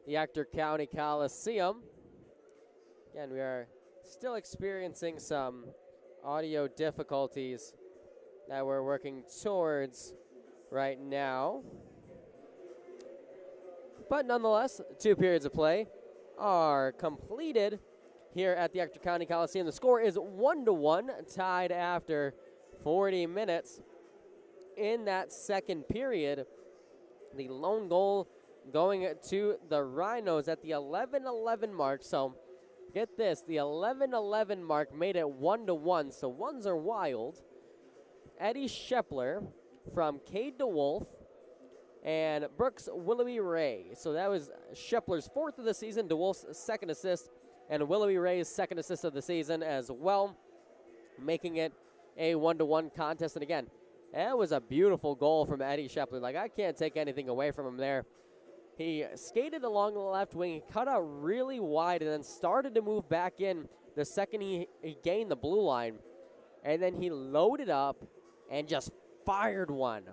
the Ector County Coliseum. Again, we are still experiencing some audio difficulties that we're working towards right now. But nonetheless, 2 periods of play are completed here at the Ector County Coliseum. The score is 1-1, tied after 40 minutes. In that second period, the lone goal going to the Rhinos at the 11:11 mark. So get this, the 11:11 mark made it 1-1, so ones are wild. Eddie Shepler from Cade DeWolf and Brooks Willoughby Ray. So that was Shepler's 4th of the season, DeWolf's 2nd assist, and Willoughby Ray's 2nd assist of the season as well, making it a 1-1 contest. And again, that was a beautiful goal from Eddie Shepler. Like, I can't take anything away from him there. He skated along the left wing, he cut out really wide, and then started to move back in the second he gained the blue line. And then he loaded up and just fired one.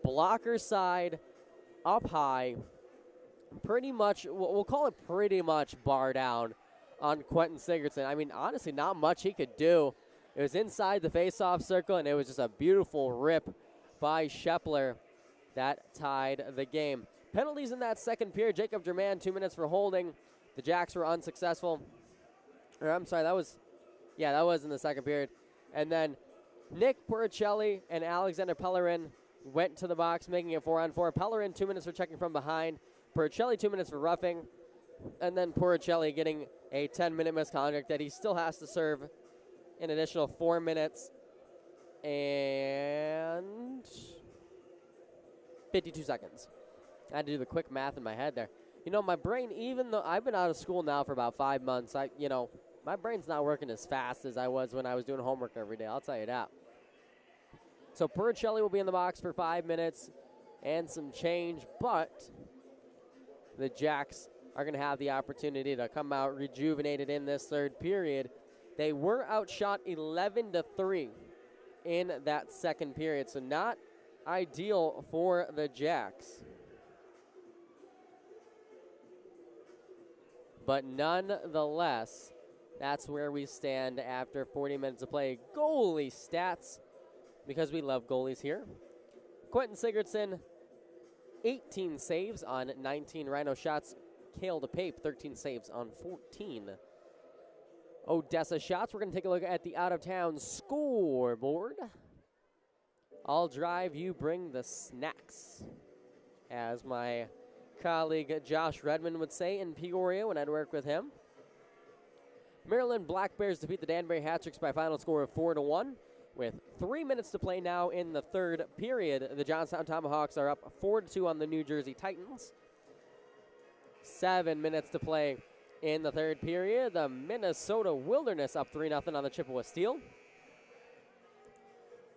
Blocker side, up high. Pretty much, we'll call it pretty much bar down on Quentin Sigurdsson. I mean, honestly, not much he could do. It was inside the face-off circle, and it was just a beautiful rip by Shepler that tied the game. Penalties in that second period. Jacob German, 2 minutes for holding. The Jacks were unsuccessful. Or, I'm sorry, that was in the second period. And then Nick Puricelli and Alexander Pellerin went to the box, making it 4-on-4. Pellerin, 2 minutes for checking from behind. Puricelli, 2 minutes for roughing. And then Puricelli getting a 10-minute misconduct that he still has to serve an additional 4 minutes and 52 seconds. I had to do the quick math in my head there. You know, my brain, even though I've been out of school now for about 5 months, my brain's not working as fast as I was when I was doing homework every day. I'll tell you that. So Puricelli will be in the box for 5 minutes and some change, but the Jacks are going to have the opportunity to come out rejuvenated in this third period. They were outshot 11-3 in that second period, so not ideal for the Jacks. But nonetheless, that's where we stand after 40 minutes of play. Goalie stats, because we love goalies here. Quentin Sigurdsson, 18 saves on 19 Rhino shots. Cale DePape, 13 saves on 14 Odessa shots. We're going to take a look at the out-of-town scoreboard. I'll drive, you bring the snacks, as my colleague Josh Redmond would say in Peoria when I'd work with him. Maryland Black Bears defeat the Danbury Hat-Tricks by a final score of 4-1. With 3 minutes to play now in the third period, the Johnstown Tomahawks are up 4-2 on the New Jersey Titans. 7 minutes to play in the third period. The Minnesota Wilderness up 3-0 on the Chippewa Steel.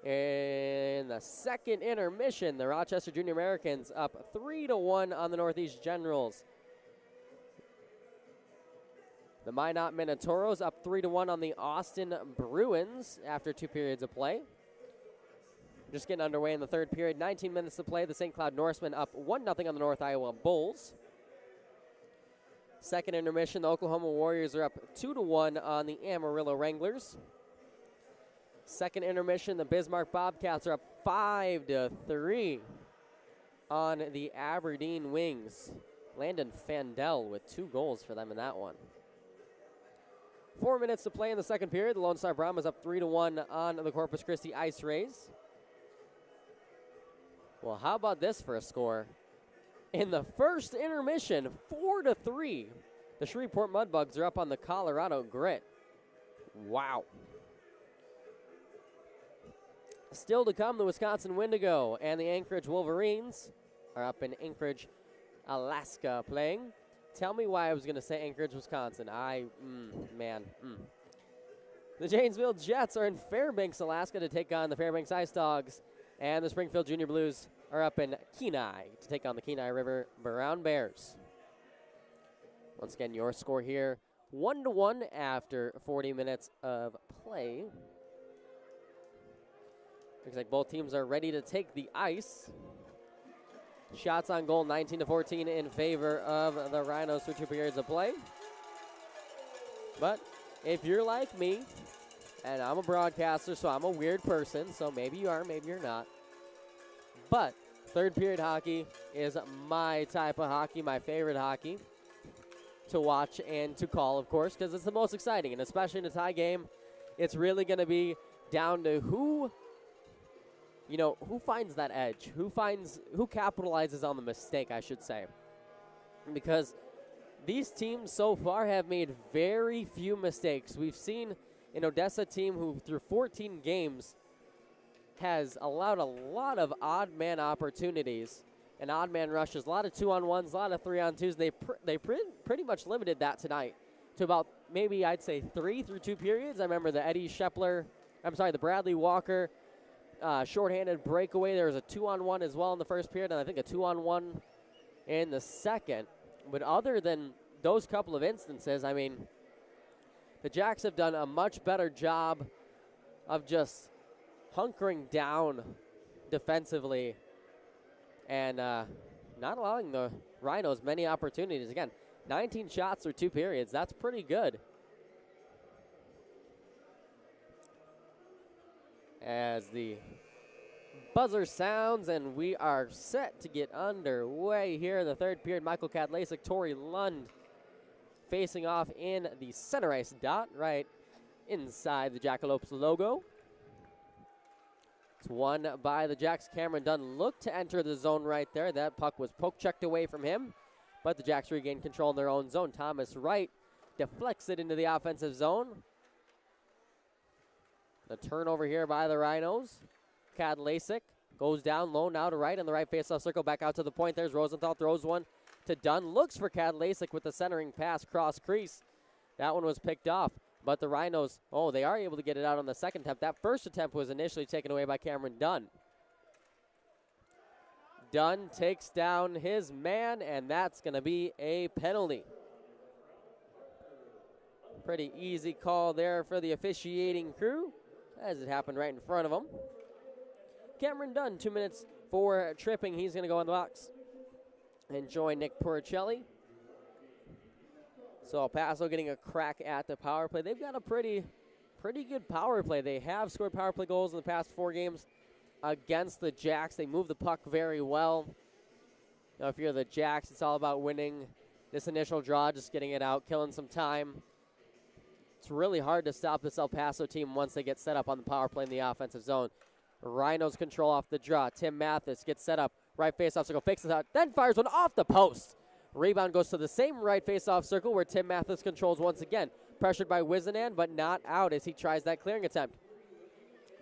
In the second intermission, the Rochester Junior Americans up 3-1 on the Northeast Generals. The Minot Minotauros up 3-1 on the Austin Bruins after 2 periods of play. Just getting underway in the third period. 19 minutes to play. The St. Cloud Norsemen up 1-0 on the North Iowa Bulls. Second intermission, the Oklahoma Warriors are up 2-1 on the Amarillo Wranglers. Second intermission, the Bismarck Bobcats are up 5-3 on the Aberdeen Wings. Landon Fandel with 2 goals for them in that one. 4 minutes to play in the second period. The Lone Star Brahmas up 3-1 on the Corpus Christi Ice Rays. Well, how about this for a score? In the first intermission, 4-3, the Shreveport Mudbugs are up on the Colorado Grit. Wow. Still to come, the Wisconsin Wendigo and the Anchorage Wolverines are up in Anchorage, Alaska playing. Tell me why I was going to say Anchorage, Wisconsin. The Janesville Jets are in Fairbanks, Alaska to take on the Fairbanks Ice Dogs. And the Springfield Junior Blues are up in Kenai to take on the Kenai River Brown Bears. Once again, your score here, 1-1 after 40 minutes of play. Looks like both teams are ready to take the ice. Shots on goal, 19-14 in favor of the Rhinos for 2 periods of play. But if you're like me, and I'm a broadcaster, so I'm a weird person, so maybe you are, maybe you're not. But third period hockey is my type of hockey, my favorite hockey to watch and to call, of course, because it's the most exciting. And especially in a tie game, it's really going to be down to who finds that edge, who capitalizes on the mistake, I should say. Because these teams so far have made very few mistakes. We've seen an Odessa team who, through 14 games, has allowed a lot of odd man opportunities and odd man rushes, a lot of 2-on-1s, a lot of 3-on-2s. They pretty much limited that tonight to about maybe I'd say 3 through 2 periods. I remember the Bradley Walker shorthanded breakaway. There was a 2-on-1 as well in the first period, and I think a 2-on-1 in the second. But other than those couple of instances, I mean, the Jacks have done a much better job of just hunkering down defensively and not allowing the Rhinos many opportunities. Again, 19 shots through 2 periods. That's pretty good. As the buzzer sounds and we are set to get underway here in the third period. Michael Kadlasik, Tori Lund facing off in the center ice dot right inside the Jackalopes logo. It's won by the Jacks. Cameron Dunn looked to enter the zone right there. That puck was poke-checked away from him, but the Jacks regained control in their own zone. Thomas Wright deflects it into the offensive zone. The turnover here by the Rhinos. Kadlasik goes down low now to right in the right faceoff circle. Back out to the point. There's Rosenthal. Throws one to Dunn. Looks for Kadlasik with the centering pass cross crease. That one was picked off. But the Rhinos, they are able to get it out on the second attempt. That first attempt was initially taken away by Cameron Dunn. Dunn takes down his man, and that's going to be a penalty. Pretty easy call there for the officiating crew, as it happened right in front of him. Cameron Dunn, 2 minutes for tripping. He's going to go in the box and join Nick Puricelli. So El Paso getting a crack at the power play. They've got a pretty good power play. They have scored power play goals in the past 4 games against the Jacks. They move the puck very well. Now, if you're the Jacks, it's all about winning this initial draw, just getting it out, killing some time. It's really hard to stop this El Paso team once they get set up on the power play in the offensive zone. Rhinos control off the draw. Tim Mathis gets set up. Right face-off circle, fakes it out, then fires one off the post. Rebound goes to the same right face-off circle where Tim Mathis controls once again. Pressured by Wizenan, but not out as he tries that clearing attempt.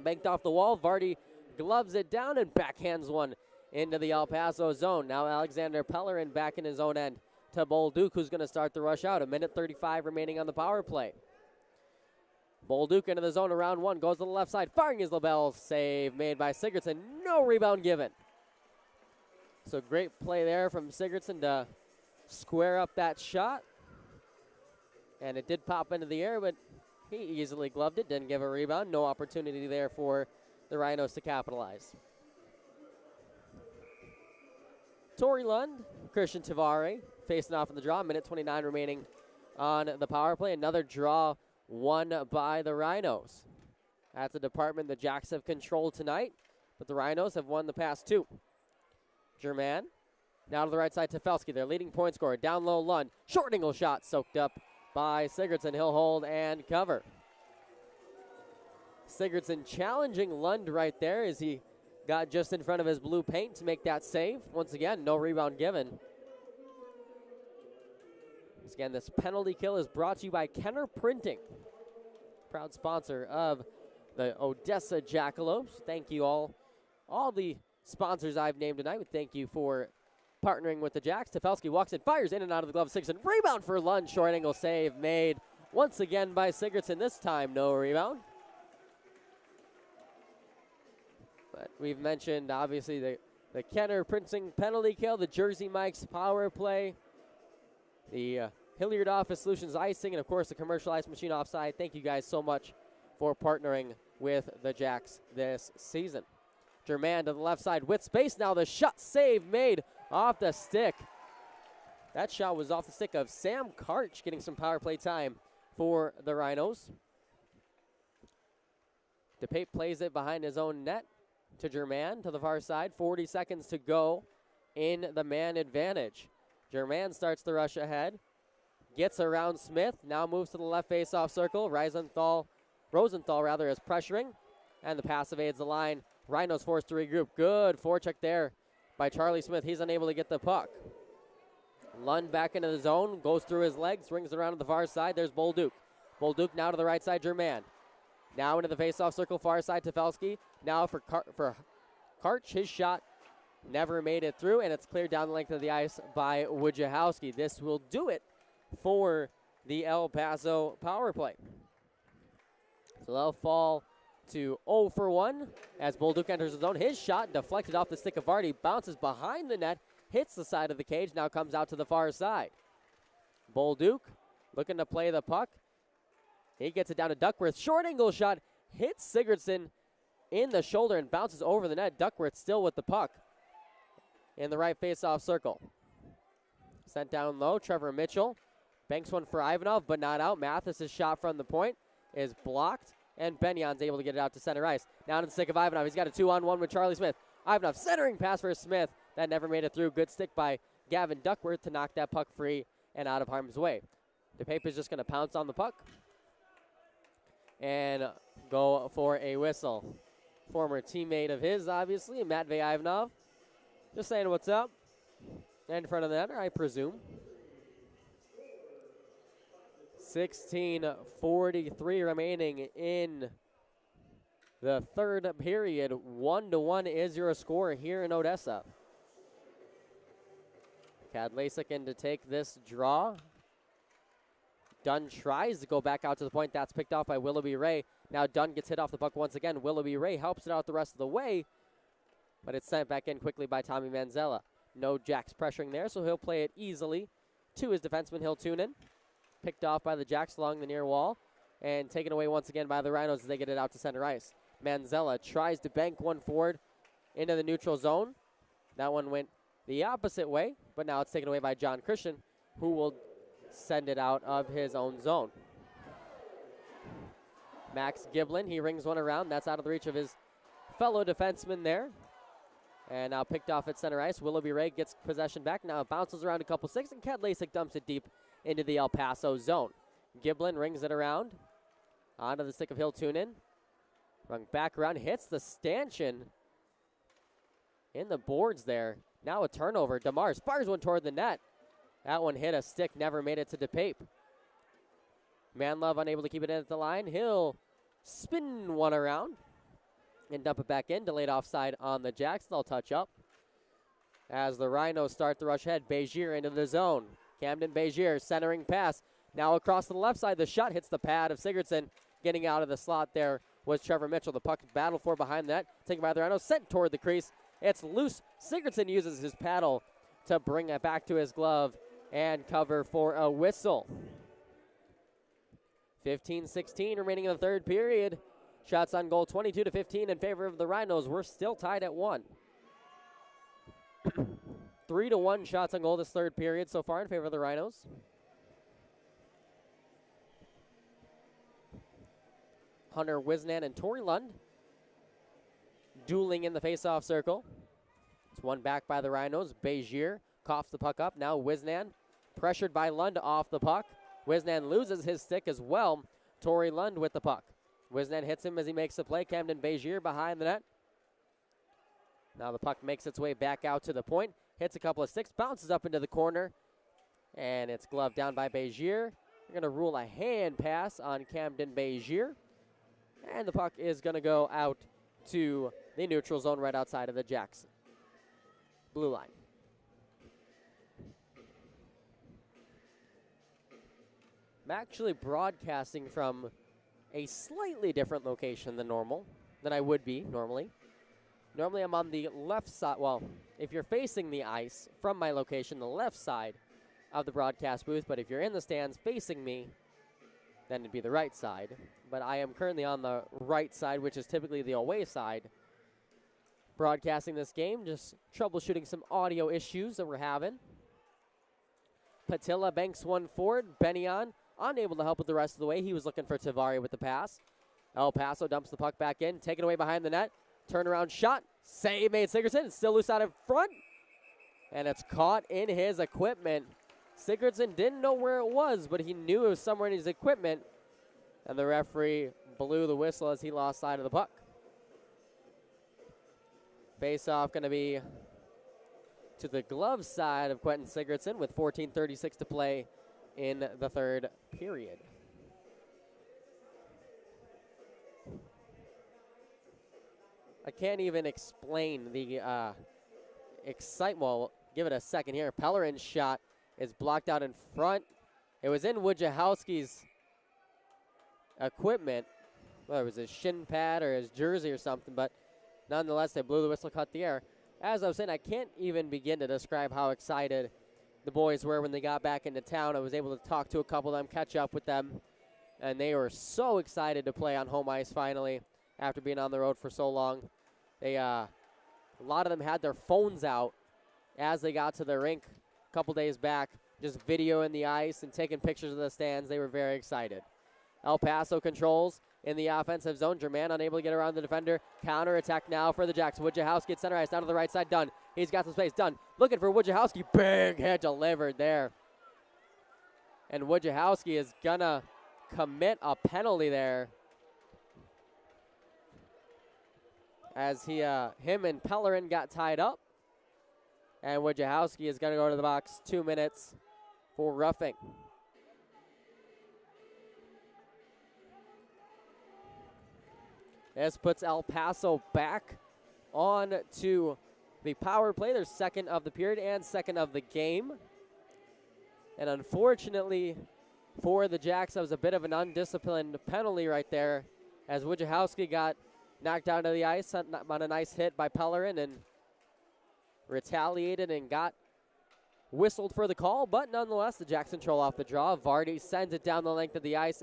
Banked off the wall. Vardy gloves it down and backhands one into the El Paso zone. Now Alexander Pellerin back in his own end to Bolduc, who's going to start the rush out. 1:35 remaining on the power play. Bolduc into the zone around 1. Goes to the left side. Firing his LaBelle. Save made by Sigurdsson. No rebound given. So great play there from Sigurdsson to square up that shot. And it did pop into the air, but he easily gloved it. Didn't give a rebound. No opportunity there for the Rhinos to capitalize. Tori Lund, Christian Tavare facing off in the draw. 1:29 remaining on the power play. Another draw won by the Rhinos. That's a department the Jacks have controlled tonight, but the Rhinos have won the past 2. German, now to the right side, Tefelsky, their leading point scorer. Down low, Lund. Short angle shot soaked up by Sigurdsson. He'll hold and cover. Sigurdsson challenging Lund right there as he got just in front of his blue paint to make that save. Once again, no rebound given. Once again, this penalty kill is brought to you by Kenner Printing, proud sponsor of the Odessa Jackalopes. Thank you all the sponsors I've named tonight. Thank you for partnering with the Jacks. Tefelsky walks in, fires in and out of the glove of Sigurdsson. Rebound for Lund. Short angle save made once again by Sigurdsson. This time, no rebound. But we've mentioned, obviously, the Kenner Printing penalty kill, the Jersey Mike's power play, the Hilliard Office Solutions icing, and, of course, the Commercial Ice Machine offside. Thank you guys so much for partnering with the Jacks this season. German to the left side with space now. The shot save made off the stick. That shot was off the stick of Sam Karch, getting some power play time for the Rhinos. DePape plays it behind his own net to Germain to the far side. 40 seconds to go in the man advantage. Germain starts the rush ahead. Gets around Smith. Now moves to the left face-off circle. Rosenthal is pressuring. And the pass evades the line. Rhinos forced to regroup. Good forecheck there by Charlie Smith. He's unable to get the puck. Lund back into the zone. Goes through his legs. Rings around to the far side. There's Bolduc. Bolduc now to the right side. Germain. Now into the face-off circle. Far side to Felski. Now for Karch. His shot never made it through. And it's cleared down the length of the ice by Wojciechowski. This will do it for the El Paso power play. So they'll fall to 0 for 1 as Bolduc enters the zone. His shot deflected off the stick of Vardy, bounces behind the net, hits the side of the cage, now comes out to the far side. Bolduc looking to play the puck. He gets it down to Duckworth. Short angle shot, hits Sigurdsson in the shoulder and bounces over the net. Duckworth still with the puck in the right face-off circle. Sent down low, Trevor Mitchell banks one for Ivanov, but not out. Mathis' shot from the point is blocked, and Benion's able to get it out to center ice. Now to the stick of Ivanov. He's got a 2-on-1 with Charlie Smith. Ivanov centering pass for Smith. That never made it through. Good stick by Gavin Duckworth to knock that puck free and out of harm's way. DePape is just going to pounce on the puck and go for a whistle. Former teammate of his, obviously, Matvey Ivanov. Just saying what's up. In front of the net, I presume. 16:43 remaining in the third period. 1-1 is your score here in Odessa. Kadlacik in to take this draw. Dunn tries to go back out to the point. That's picked off by Willoughby Ray. Now Dunn gets hit off the puck once again. Willoughby Ray helps it out the rest of the way, but it's sent back in quickly by Tommy Manzella. No Jacks pressuring there, so he'll play it easily to his defenseman, Hiltunen. Picked off by the Jacks along the near wall and taken away once again by the Rhinos as they get it out to center ice. Manzella tries to bank one forward into the neutral zone. That one went the opposite way, but now it's taken away by John Christian, who will send it out of his own zone. Max Giblin, he rings one around. That's out of the reach of his fellow defenseman there. And now picked off at center ice. Willoughby Ray gets possession back. Now it bounces around a couple sticks, and Kadlacik dumps it deep into the El Paso zone. Giblin rings it around onto the stick of Hiltunen. Rung back around, hits the stanchion in the boards there. Now a turnover. DeMar fires one toward the net. That one hit a stick, never made it to DePape. Manlove unable to keep it in at the line. He'll spin one around and dump it back in. Delayed offside on the Jacks. They'll touch up as the Rhinos start the rush ahead. Begier into the zone. Camden Begier centering pass. Now across to the left side. The shot hits the pad of Sigurdsson. Getting out of the slot there was Trevor Mitchell. The puck battled for behind the net. Taken by the Rhinos. Sent toward the crease. It's loose. Sigurdsson uses his paddle to bring it back to his glove and cover for a whistle. 15-16 remaining in the third period. Shots on goal 22-15 in favor of the Rhinos. We're still tied at 1. 3-1 shots on goal this third period so far in favor of the Rhinos. Hunter Wisnan and Tori Lund dueling in the face-off circle. It's one back by the Rhinos. Begier coughs the puck up. Now Wisnan pressured by Lund off the puck. Wisnan loses his stick as well. Tori Lund with the puck. Wisnan hits him as he makes the play. Camden Begier behind the net. Now the puck makes its way back out to the point. Hits a couple of sticks. Bounces up into the corner. And it's gloved down by Begier. We're going to rule a hand pass on Camden Begier. And the puck is going to go out to the neutral zone right outside of the Jacks blue line. I'm actually broadcasting from a slightly different location than I would be normally. Normally I'm on the left side. Well, if you're facing the ice from my location, the left side of the broadcast booth. But if you're in the stands facing me, then it'd be the right side. But I am currently on the right side, which is typically the away side. broadcasting this game, just troubleshooting some audio issues that we're having. Patilla banks one forward. Benyon unable to help with the rest of the way. He was looking for Tavari with the pass. El Paso dumps the puck back in, taken away behind the net. Turnaround shot. Save made Sigurdsson. Still loose out in front. And it's caught in his equipment. Sigurdsson didn't know where it was, but he knew it was somewhere in his equipment. And the referee blew the whistle as he lost sight of the puck. Face-off going to be to the glove side of Quentin Sigurdsson with 14:36 to play in the third period. I can't even explain the excitement. Well, give it a second here. Pellerin's shot is blocked out in front. It was in Wojciechowski's equipment. Well, it was his shin pad or his jersey or something, but nonetheless, they blew the whistle, cut the air. As I was saying, I can't even begin to describe how excited the boys were when they got back into town. I was able to talk to a couple of them, catch up with them, and they were so excited to play on home ice finally after being on the road for so long. They, a lot of them had their phones out as they got to the rink a couple days back, just videoing the ice and taking pictures of the stands. They were very excited. El Paso controls in the offensive zone. German unable to get around the defender. Counter attack now for the Jacks. Wojciechowski at center ice, down to the right side. Done. He's got some space. Done. Looking for Wojciechowski. Big hit delivered there. And Wojciechowski is going to commit a penalty there. As him and Pellerin got tied up. And Wojciechowski is going to go to the box. 2 minutes for roughing. This puts El Paso back on to the power play. Their second of the period and second of the game. And unfortunately for the Jacks, that was a bit of an undisciplined penalty right there, as Wojciechowski got knocked down to the ice on a nice hit by Pellerin and retaliated and got whistled for the call. But nonetheless, the Jacks control off the draw. Vardy sends it down the length of the ice.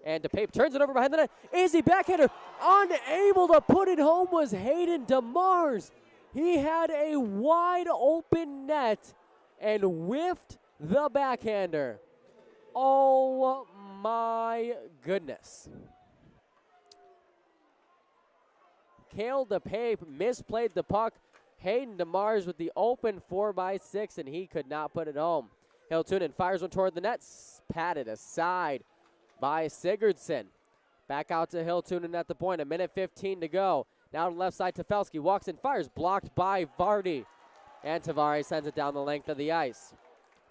And DePape turns it over behind the net. Easy backhander. Unable to put it home was Hayden DeMars. He had a wide open net and whiffed the backhander. Oh my goodness. Cale DePape misplayed the puck. Hayden DeMars with the open 4x6, and he could not put it home. Hiltunen fires one toward the net. Patted aside by Sigurdsson. Back out to Hiltunen at the point. 1:15 to go. Now to the left side, Tefelsky walks and fires. Blocked by Vardy. And Tavari sends it down the length of the ice.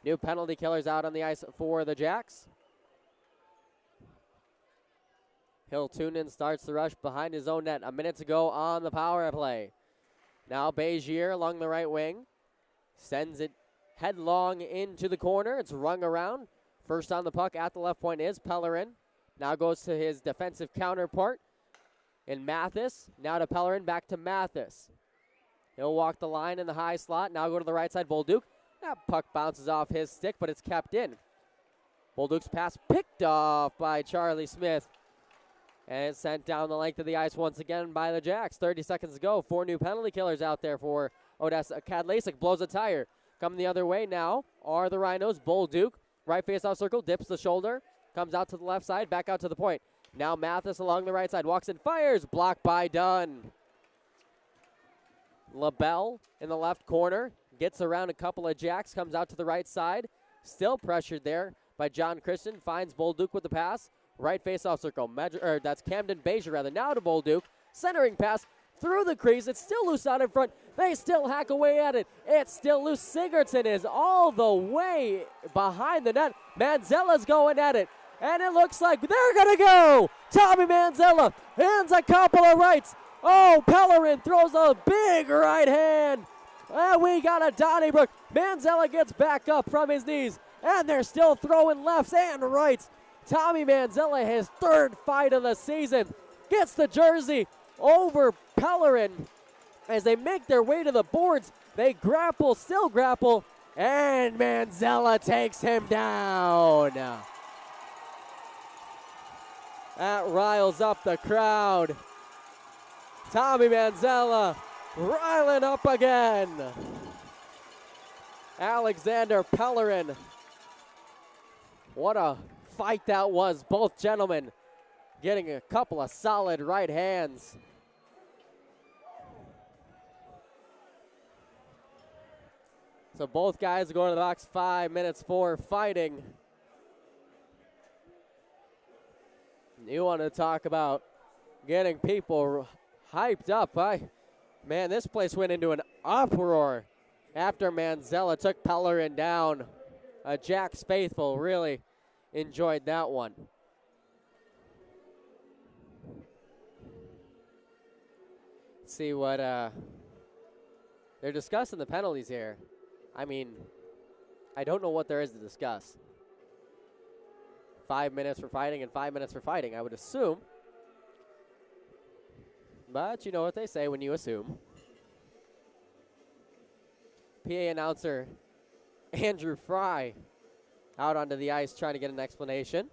New penalty killers out on the ice for the Jacks. Hiltunen starts the rush behind his own net. 1 minute to go on the power play. Now Begier along the right wing. Sends it headlong into the corner. It's rung around. First on the puck at the left point is Pellerin. Now goes to his defensive counterpart in Mathis. Now to Pellerin, back to Mathis. He'll walk the line in the high slot. Now go to the right side, Bolduc. That puck bounces off his stick, but it's kept in. Bolduc's pass picked off by Charlie Smith. And it's sent down the length of the ice once again by the Jacks. 30 seconds to go. 4 new penalty killers out there for Odessa. Kadlasik blows a tire. Coming the other way now are the Rhinos. Bolduc, right face-off circle, dips the shoulder. Comes out to the left side, back out to the point. Now Mathis along the right side. Walks and fires. Blocked by Dunn. LaBelle in the left corner. Gets around a couple of Jacks. Comes out to the right side. Still pressured there by John Christian. Finds Bolduc with the pass. Right face-off circle. That's Camden Bezier, rather. Now to Bolduc. Centering pass through the crease. It's still loose out in front. They still hack away at it. It's still loose. Sigurdsson is all the way behind the net. Manzella's going at it. And it looks like they're going to go. Tommy Manzella hands a couple of rights. Oh, Pellerin throws a big right hand. And we got a Donnybrook. Manzella gets back up from his knees. And they're still throwing lefts and rights. Tommy Manzella, his third fight of the season, gets the jersey over Pellerin. As they make their way to the boards, they grapple, still grapple, and Manzella takes him down. That riles up the crowd. Tommy Manzella riling up again. Alexander Pellerin. What a fight that was. Both gentlemen getting a couple of solid right hands. So both guys are going to the box. 5 minutes for fighting. You want to talk about getting people hyped up. Man, this place went into an uproar after Manzella took Pellerin down. Jack's faithful really enjoyed that one. Let's see what they're discussing the penalties here. I mean, I don't know what there is to discuss. 5 minutes for fighting and 5 minutes for fighting, I would assume. But you know what they say when you assume. PA announcer Andrew Fry out onto the ice trying to get an explanation.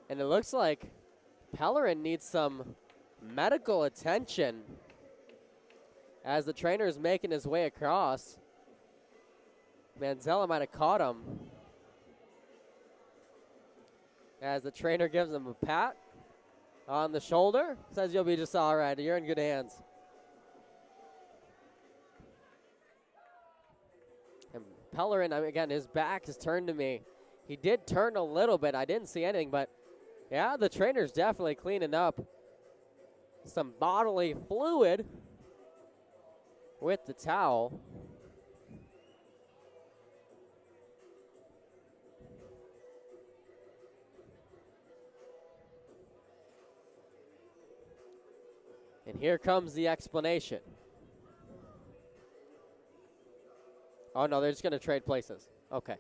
And it looks like Pellerin needs some medical attention as the trainer is making his way across. Manzella might have caught him. As the trainer gives him a pat on the shoulder, says you'll be just all right. You're in good hands. And Pellerin, again, his back is turned to me. He did turn a little bit. I didn't see anything, but yeah, the trainer's definitely cleaning up some bodily fluid with the towel. And here comes the explanation. Oh, no, they're just going to trade places. Okay.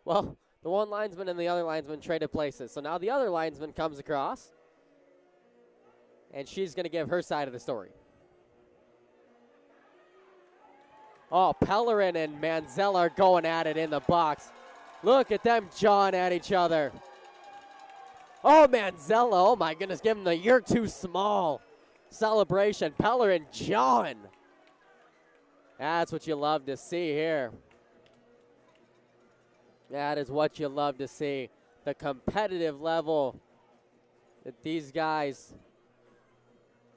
Well, the one linesman and the other linesman traded places. So now the other linesman comes across, and she's going to give her side of the story. Oh, Pellerin and Manzella are going at it in the box. Look at them jawing at each other. Oh, Manzella, oh my goodness, give him the "you're too small" celebration. Pellerin jawing. That's what you love to see here. That is what you love to see. The competitive level that these guys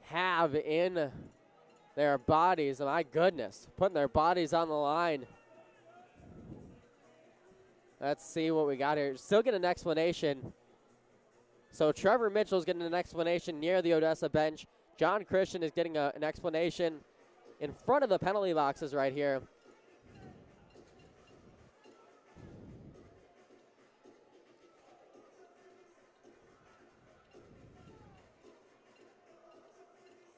have in their bodies. My goodness, putting their bodies on the line. Let's see what we got here. Still get an explanation. So Trevor Mitchell's getting an explanation near the Odessa bench. John Christian is getting an explanation in front of the penalty boxes right here.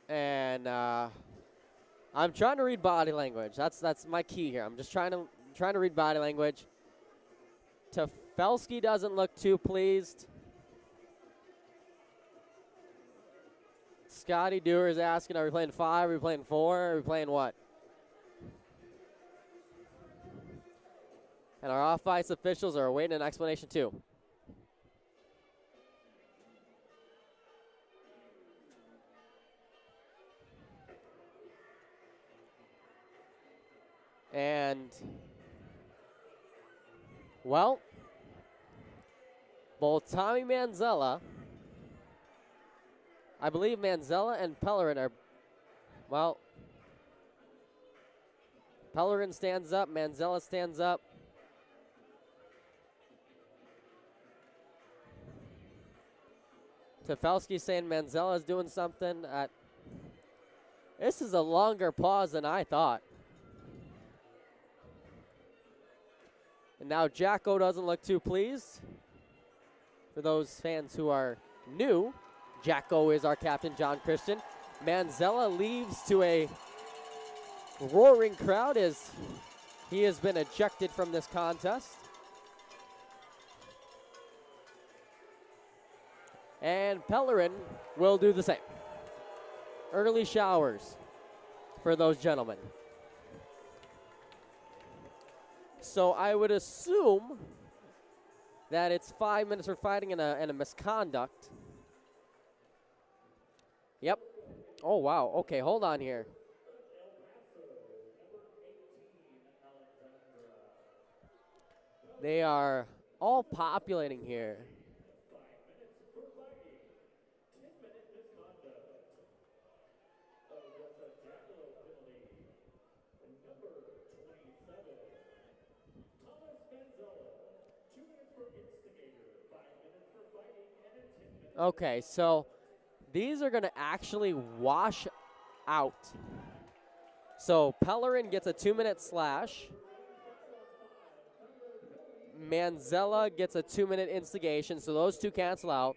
And I'm trying to read body language. That's my key here. I'm just trying to read body language. Tefelsky doesn't look too pleased. Scotty Dewar is asking, are we playing 5? Are we playing 4? Are we playing what? And our off-ice officials are awaiting an explanation too. And, well, both Tommy Manzella, I believe Manzella and Pellerin are, well, Pellerin stands up, Manzella stands up. Tefelsky saying Manzella is doing something. This is a longer pause than I thought. And now Jacko doesn't look too pleased. For those fans who are new, Jacko is our captain, John Christian. Manzella leaves to a roaring crowd as he has been ejected from this contest. And Pellerin will do the same. Early showers for those gentlemen. So I would assume that it's 5 minutes for fighting and a misconduct. Yep. Oh, wow. Okay, hold on here. They are all populating here. Okay, so these are going to actually wash out. So Pellerin gets a 2-minute slash. Manzella gets a 2-minute instigation, so those two cancel out.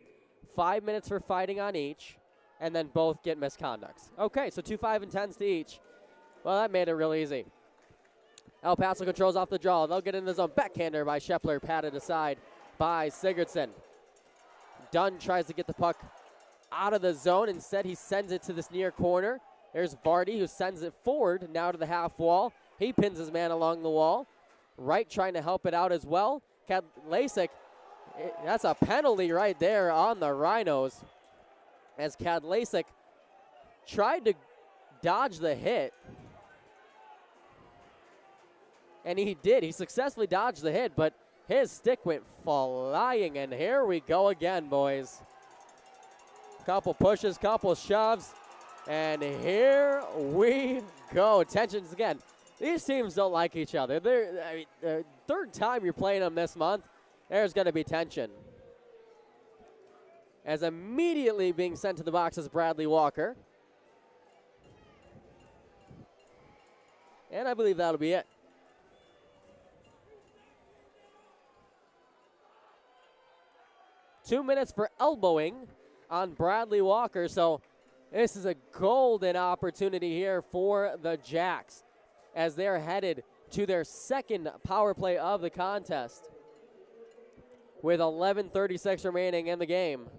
5 minutes for fighting on each, and then both get misconducts. Okay, so 2 5 and 10s to each. Well, that made it real easy. El Paso controls off the draw. They'll get in the zone. Backhander by Scheffler, patted aside by Sigurdsson. Dunn tries to get the puck out of the zone. Instead, he sends it to this near corner. There's Vardy, who sends it forward, now to the half wall. He pins his man along the wall. Wright trying to help it out as well. Kadlacik, that's a penalty right there on the Rhinos, as Kadlacik tried to dodge the hit. And he did. He successfully dodged the hit, but his stick went flying, and here we go again, boys. Couple pushes, couple shoves, and here we go. Tensions again. These teams don't like each other. Third time you're playing them this month, there's going to be tension. As immediately being sent to the box is Bradley Walker. And I believe that'll be it. Two minutes for elbowing on Bradley Walker. So this is a golden opportunity here for the Jacks, as they're headed to their second power play of the contest with 11:36 remaining in the game.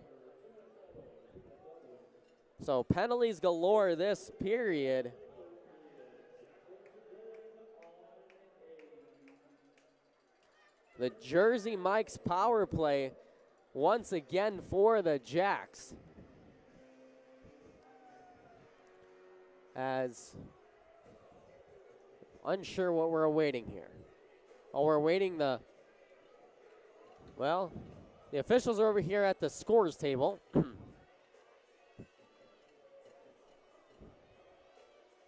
So penalties galore this period. The Jersey Mike's power play once again for the Jacks, as unsure what we're awaiting here. Oh, we're awaiting the officials are over here at the scores table.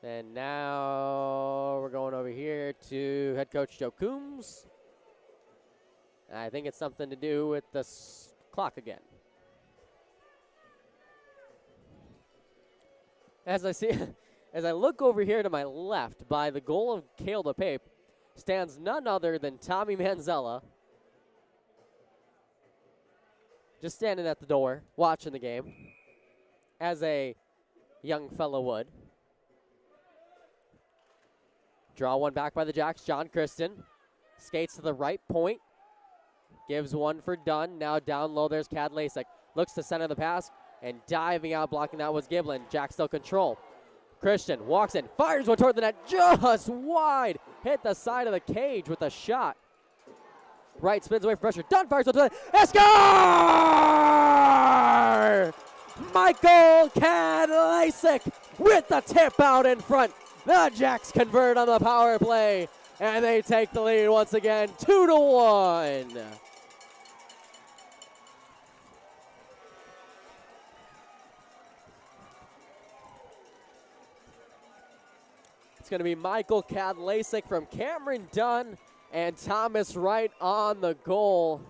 And now we're going over here to head coach Joe Coombs. I think it's something to do with the clock again. As I look over here to my left, by the goal of Cale DePape, stands none other than Tommy Manzella. Just standing at the door, watching the game, as a young fellow would. Draw one back by the Jacks. John Kristen skates to the right point. Gives one for Dunn. Now down low, there's Kadlacik. Looks to center the pass, and diving out, blocking that was Giblin. Jack still control. Christian walks in, fires one toward the net, just wide. Hit the side of the cage with a shot. Wright spins away from pressure. Dunn fires one to the net. Score! Michael Kadlacik with the tip out in front. The Jacks convert on the power play, and they take the lead once again, 2-1. It's going to be Michael Kadlacik from Cameron Dunn and Thomas Wright on the goal,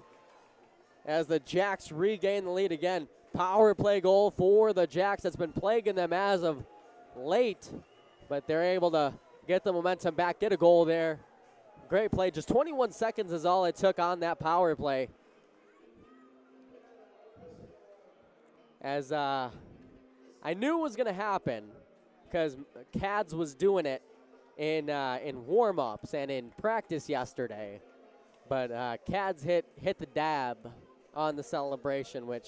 as the Jacks regain the lead again. Power play goal for the Jacks that's been plaguing them as of late, but they're able to get the momentum back, get a goal there. Great play. Just 21 seconds is all it took on that power play. As I knew it was going to happen, because Cads was doing it in warm-ups and in practice yesterday. But Cads hit the dab on the celebration, which,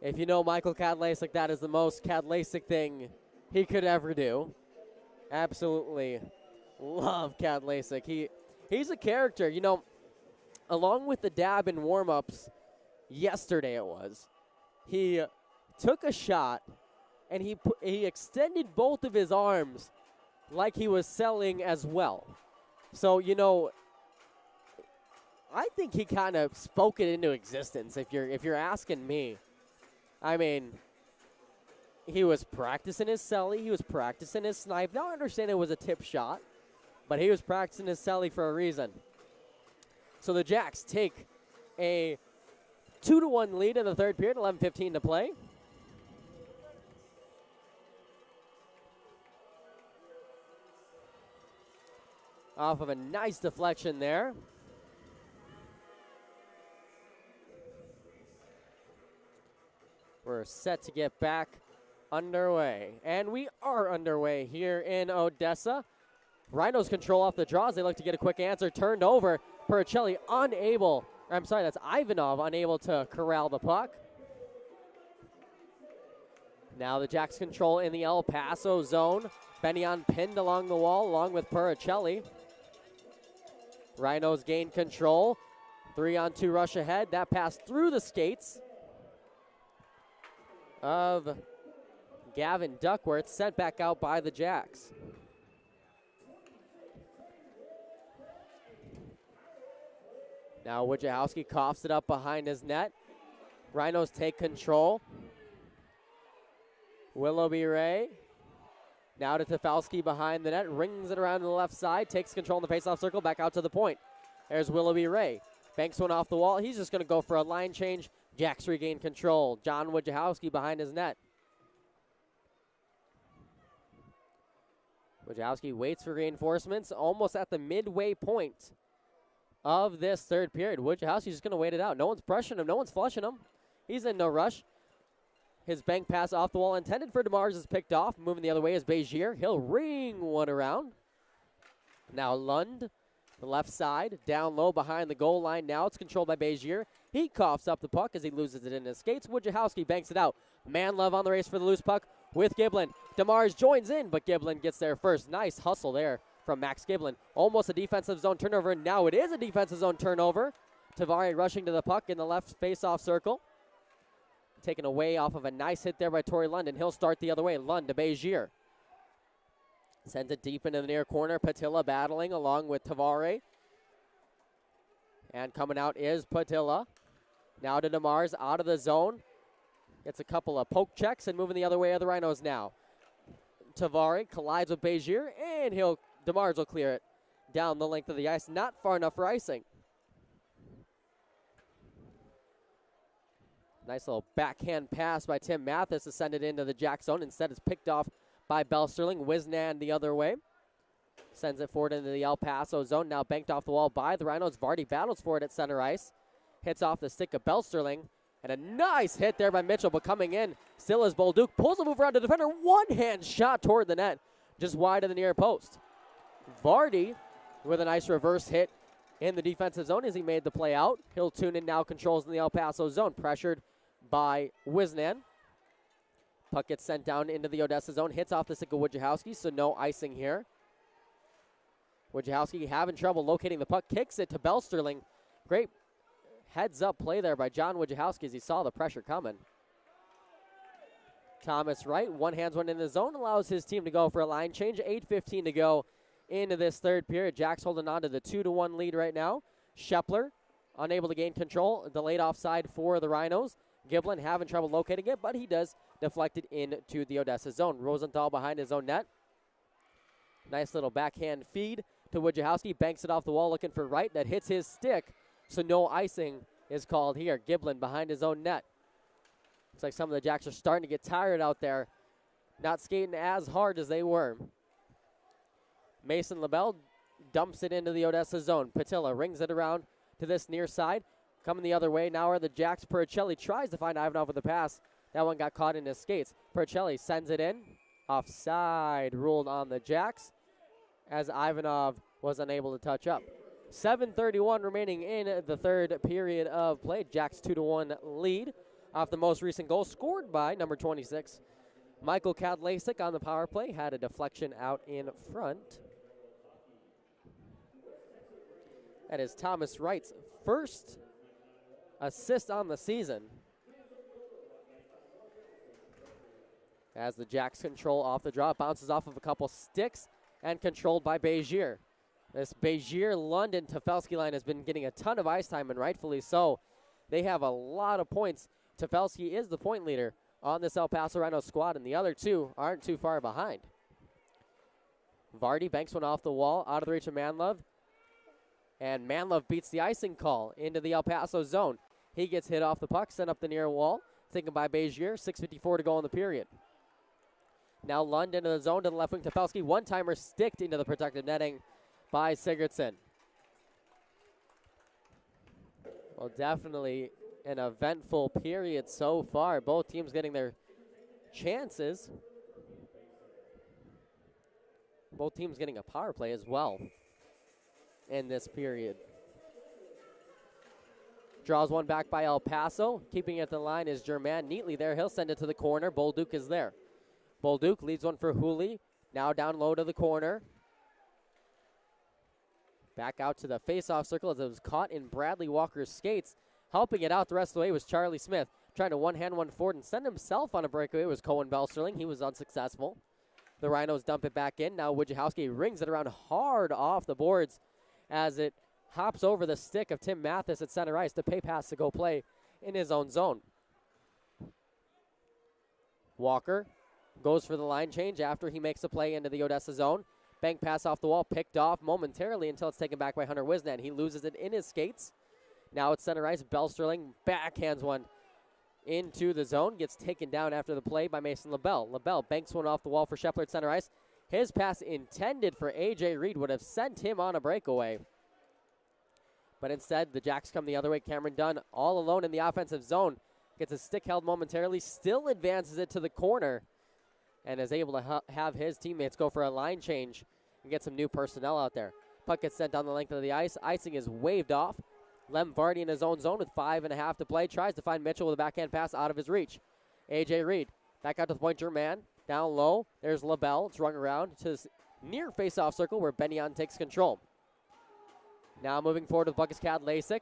if you know Michael Kadlacik, that is the most Kadlacik thing he could ever do. Absolutely love Kadlacik. He's a character. You know, along with the dab in warm-ups yesterday it was, he took a shot and he extended both of his arms like he was selling as well. So, you know, I think he kind of spoke it into existence if you're asking me. I mean, he was practicing his celly, he was practicing his snipe. Now I understand it was a tip shot, but he was practicing his celly for a reason. So the Jacks take a 2-1 lead in the third period, 11:15 to play. Off of a nice deflection there. We're set to get back underway. And we are underway here in Odessa. Rhinos control off the draws. They look to get a quick answer. Turned over. Pericelli unable. I'm sorry, that's Ivanov unable to corral the puck. Now the Jacks control in the El Paso zone. Benyon pinned along the wall along with Pericelli. Rhinos gain control. 3-on-2 rush ahead. That pass through the skates of Gavin Duckworth, sent back out by the Jacks. Now Wojciechowski coughs it up behind his net. Rhinos take control. Willoughby Ray. Now to Tefalski behind the net, rings it around to the left side, takes control in the faceoff circle, back out to the point. There's Willoughby Ray. Banks one off the wall. He's just going to go for a line change. Jacks regain control. John Wojciechowski behind his net. Wojciechowski waits for reinforcements almost at the midway point of this third period. Wojciechowski's just going to wait it out. No one's pressuring him. No one's flushing him. He's in no rush. His bank pass off the wall intended for DeMars is picked off. Moving the other way is Begier. He'll ring one around. Now Lund, the left side, down low behind the goal line. Now it's controlled by Begier. He coughs up the puck as he loses it in his skates. Wojciechowski banks it out. Manlove on the race for the loose puck with Giblin. DeMars joins in, but Giblin gets there first. Nice hustle there from Max Giblin. Almost a defensive zone turnover. Now it is a defensive zone turnover. Tavares rushing to the puck in the left face-off circle. Taken away off of a nice hit there by Torrey Lund, and he'll start the other way. Lund to Begier. Sends it deep into the near corner. Patilla battling along with Tavares. And coming out is Patilla. Now to DeMars out of the zone. Gets a couple of poke checks and moving the other way of the Rhinos now. Tavares collides with Begier, and DeMars will clear it down the length of the ice. Not far enough for icing. Nice little backhand pass by Tim Mathis to send it into the Jack zone. Instead, it's picked off by Bell Sterling. Wisnan the other way. Sends it forward into the El Paso zone. Now banked off the wall by the Rhinos. Vardy battles for it at center ice. Hits off the stick of Bell Sterling. And a nice hit there by Mitchell, but coming in still is Bolduc. Pulls a move around the defender. One-hand shot toward the net. Just wide of the near post. Vardy with a nice reverse hit in the defensive zone as he made the play out. He'll tune in now, controls in the El Paso zone. Pressured by Wisnan. Puck gets sent down into the Odessa zone. Hits off the stick of Wojciechowski, so no icing here. Wojciechowski having trouble locating the puck. Kicks it to Bell Sterling. Great heads-up play there by John Wojciechowski as he saw the pressure coming. Thomas Wright, one-hands one in the zone, allows his team to go for a line change. 8:15 to go into this third period. Jack's holding on to the 2-1 lead right now. Shepler unable to gain control. Delayed offside for the Rhinos. Giblin having trouble locating it, but he does deflect it into the Odessa zone. Rosenthal behind his own net. Nice little backhand feed to Wojciechowski. Banks it off the wall looking for Wright. That hits his stick, so no icing is called here. Giblin behind his own net. Looks like some of the Jacks are starting to get tired out there. Not skating as hard as they were. Mason LaBelle dumps it into the Odessa zone. Patilla rings it around to this near side. Coming the other way now are the Jacks. Pericelli tries to find Ivanov with the pass. That one got caught in his skates. Pericelli sends it in. Offside ruled on the Jacks as Ivanov was unable to touch up. 7:31 remaining in the third period of play. Jacks 2-1 lead off the most recent goal scored by number 26. Michael Kadlasik on the power play had a deflection out in front. That is Thomas Wright's first assist on the season. As the Jacks control off the draw, bounces off of a couple sticks and controlled by Begier. This Begier-London Tefelsky line has been getting a ton of ice time, and rightfully so. They have a lot of points. Tefelsky is the point leader on this El Paso Rhinos squad, and the other two aren't too far behind. Vardy banks one off the wall, out of the reach of Manlove. And Manlove beats the icing call into the El Paso zone. He gets hit off the puck, sent up the near wall, taken by Begier. 6:54 to go in the period. Now Lund into the zone to the left wing. Tefelsky, one-timer sticked into the protected netting by Sigurdsson. Well, definitely an eventful period so far. Both teams getting their chances. Both teams getting a power play as well in this period. Draws one back by El Paso. Keeping it at the line is Germain neatly there. He'll send it to the corner. Bolduc is there. Bolduc leaves one for Hooley. Now down low to the corner. Back out to the face-off circle as it was caught in Bradley Walker's skates. Helping it out the rest of the way was Charlie Smith. Trying to one-hand one forward and send himself on a breakaway was Cohen Belsterling. He was unsuccessful. The Rhinos dump it back in. Now Wojciechowski rings it around hard off the boards as it hops over the stick of Tim Mathis at center ice. The pay pass to go play in his own zone. Walker goes for the line change after he makes a play into the Odessa zone. Bank pass off the wall, picked off momentarily until it's taken back by Hunter Wisnett. He loses it in his skates. Now it's center ice. Belsterling backhands one into the zone. Gets taken down after the play by Mason LaBelle. LaBelle banks one off the wall for Shepler at center ice. His pass intended for A.J. Reed would have sent him on a breakaway. But instead, the Jacks come the other way. Cameron Dunn all alone in the offensive zone. Gets his stick held momentarily. Still advances it to the corner. And is able to have his teammates go for a line change and get some new personnel out there. Puck gets sent down the length of the ice. Icing is waved off. Lem Vardy in his own zone with 5.5 to play. Tries to find Mitchell with a backhand pass out of his reach. A.J. Reed back out to the point. Germain down low. There's LaBelle. It's rung around to this near face-off circle where Benyon takes control. Now moving forward with Buckus Cad Lasik.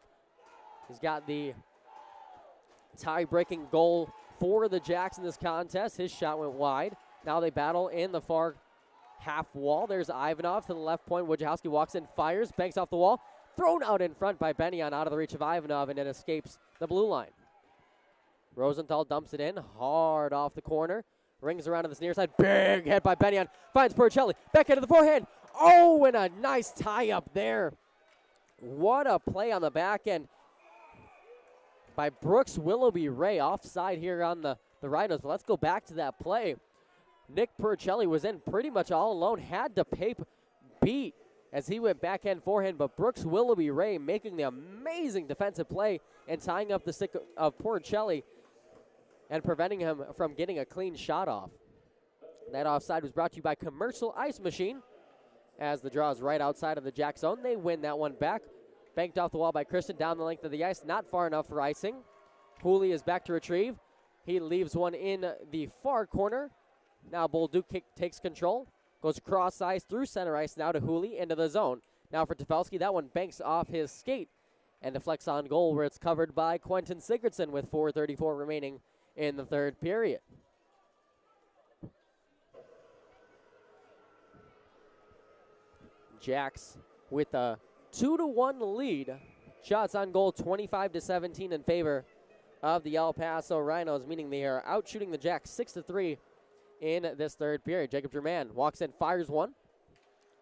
He's got the tie-breaking goal for the Jacks in this contest. His shot went wide. Now they battle in the far half wall. There's Ivanov to the left point. Wojciechowski walks in, fires, banks off the wall. Thrown out in front by Benyon out of the reach of Ivanov, and it escapes the blue line. Rosenthal dumps it in hard off the corner. Rings around to this near side. Big hit by Benyon. Finds Percelli. Back into the forehand. Oh, and a nice tie up there. What a play on the back end by Brooks Willoughby Ray. Offside here on the Rhinos. But let's go back to that play. Nick Percelli was in pretty much all alone. Had to beat as he went backhand forehand. But Brooks Willoughby Ray making the amazing defensive play and tying up the stick of Percelli and preventing him from getting a clean shot off. That offside was brought to you by Commercial Ice Machine. As the draw is right outside of the Jack zone, they win that one back. Banked off the wall by Christian down the length of the ice. Not far enough for icing. Hooley is back to retrieve. He leaves one in the far corner. Now Bolduc takes control. Goes cross ice through center ice now to Hooley into the zone. Now for Tefelsky, that one banks off his skate and deflects on goal where it's covered by Quentin Sigurdsson with 4:34 remaining in the third period. Jacks with a 2-1 lead. Shots on goal 25-17 in favor of the El Paso Rhinos, meaning they are out shooting the Jacks 6-3 in this third period. Jacob Germain walks in, fires one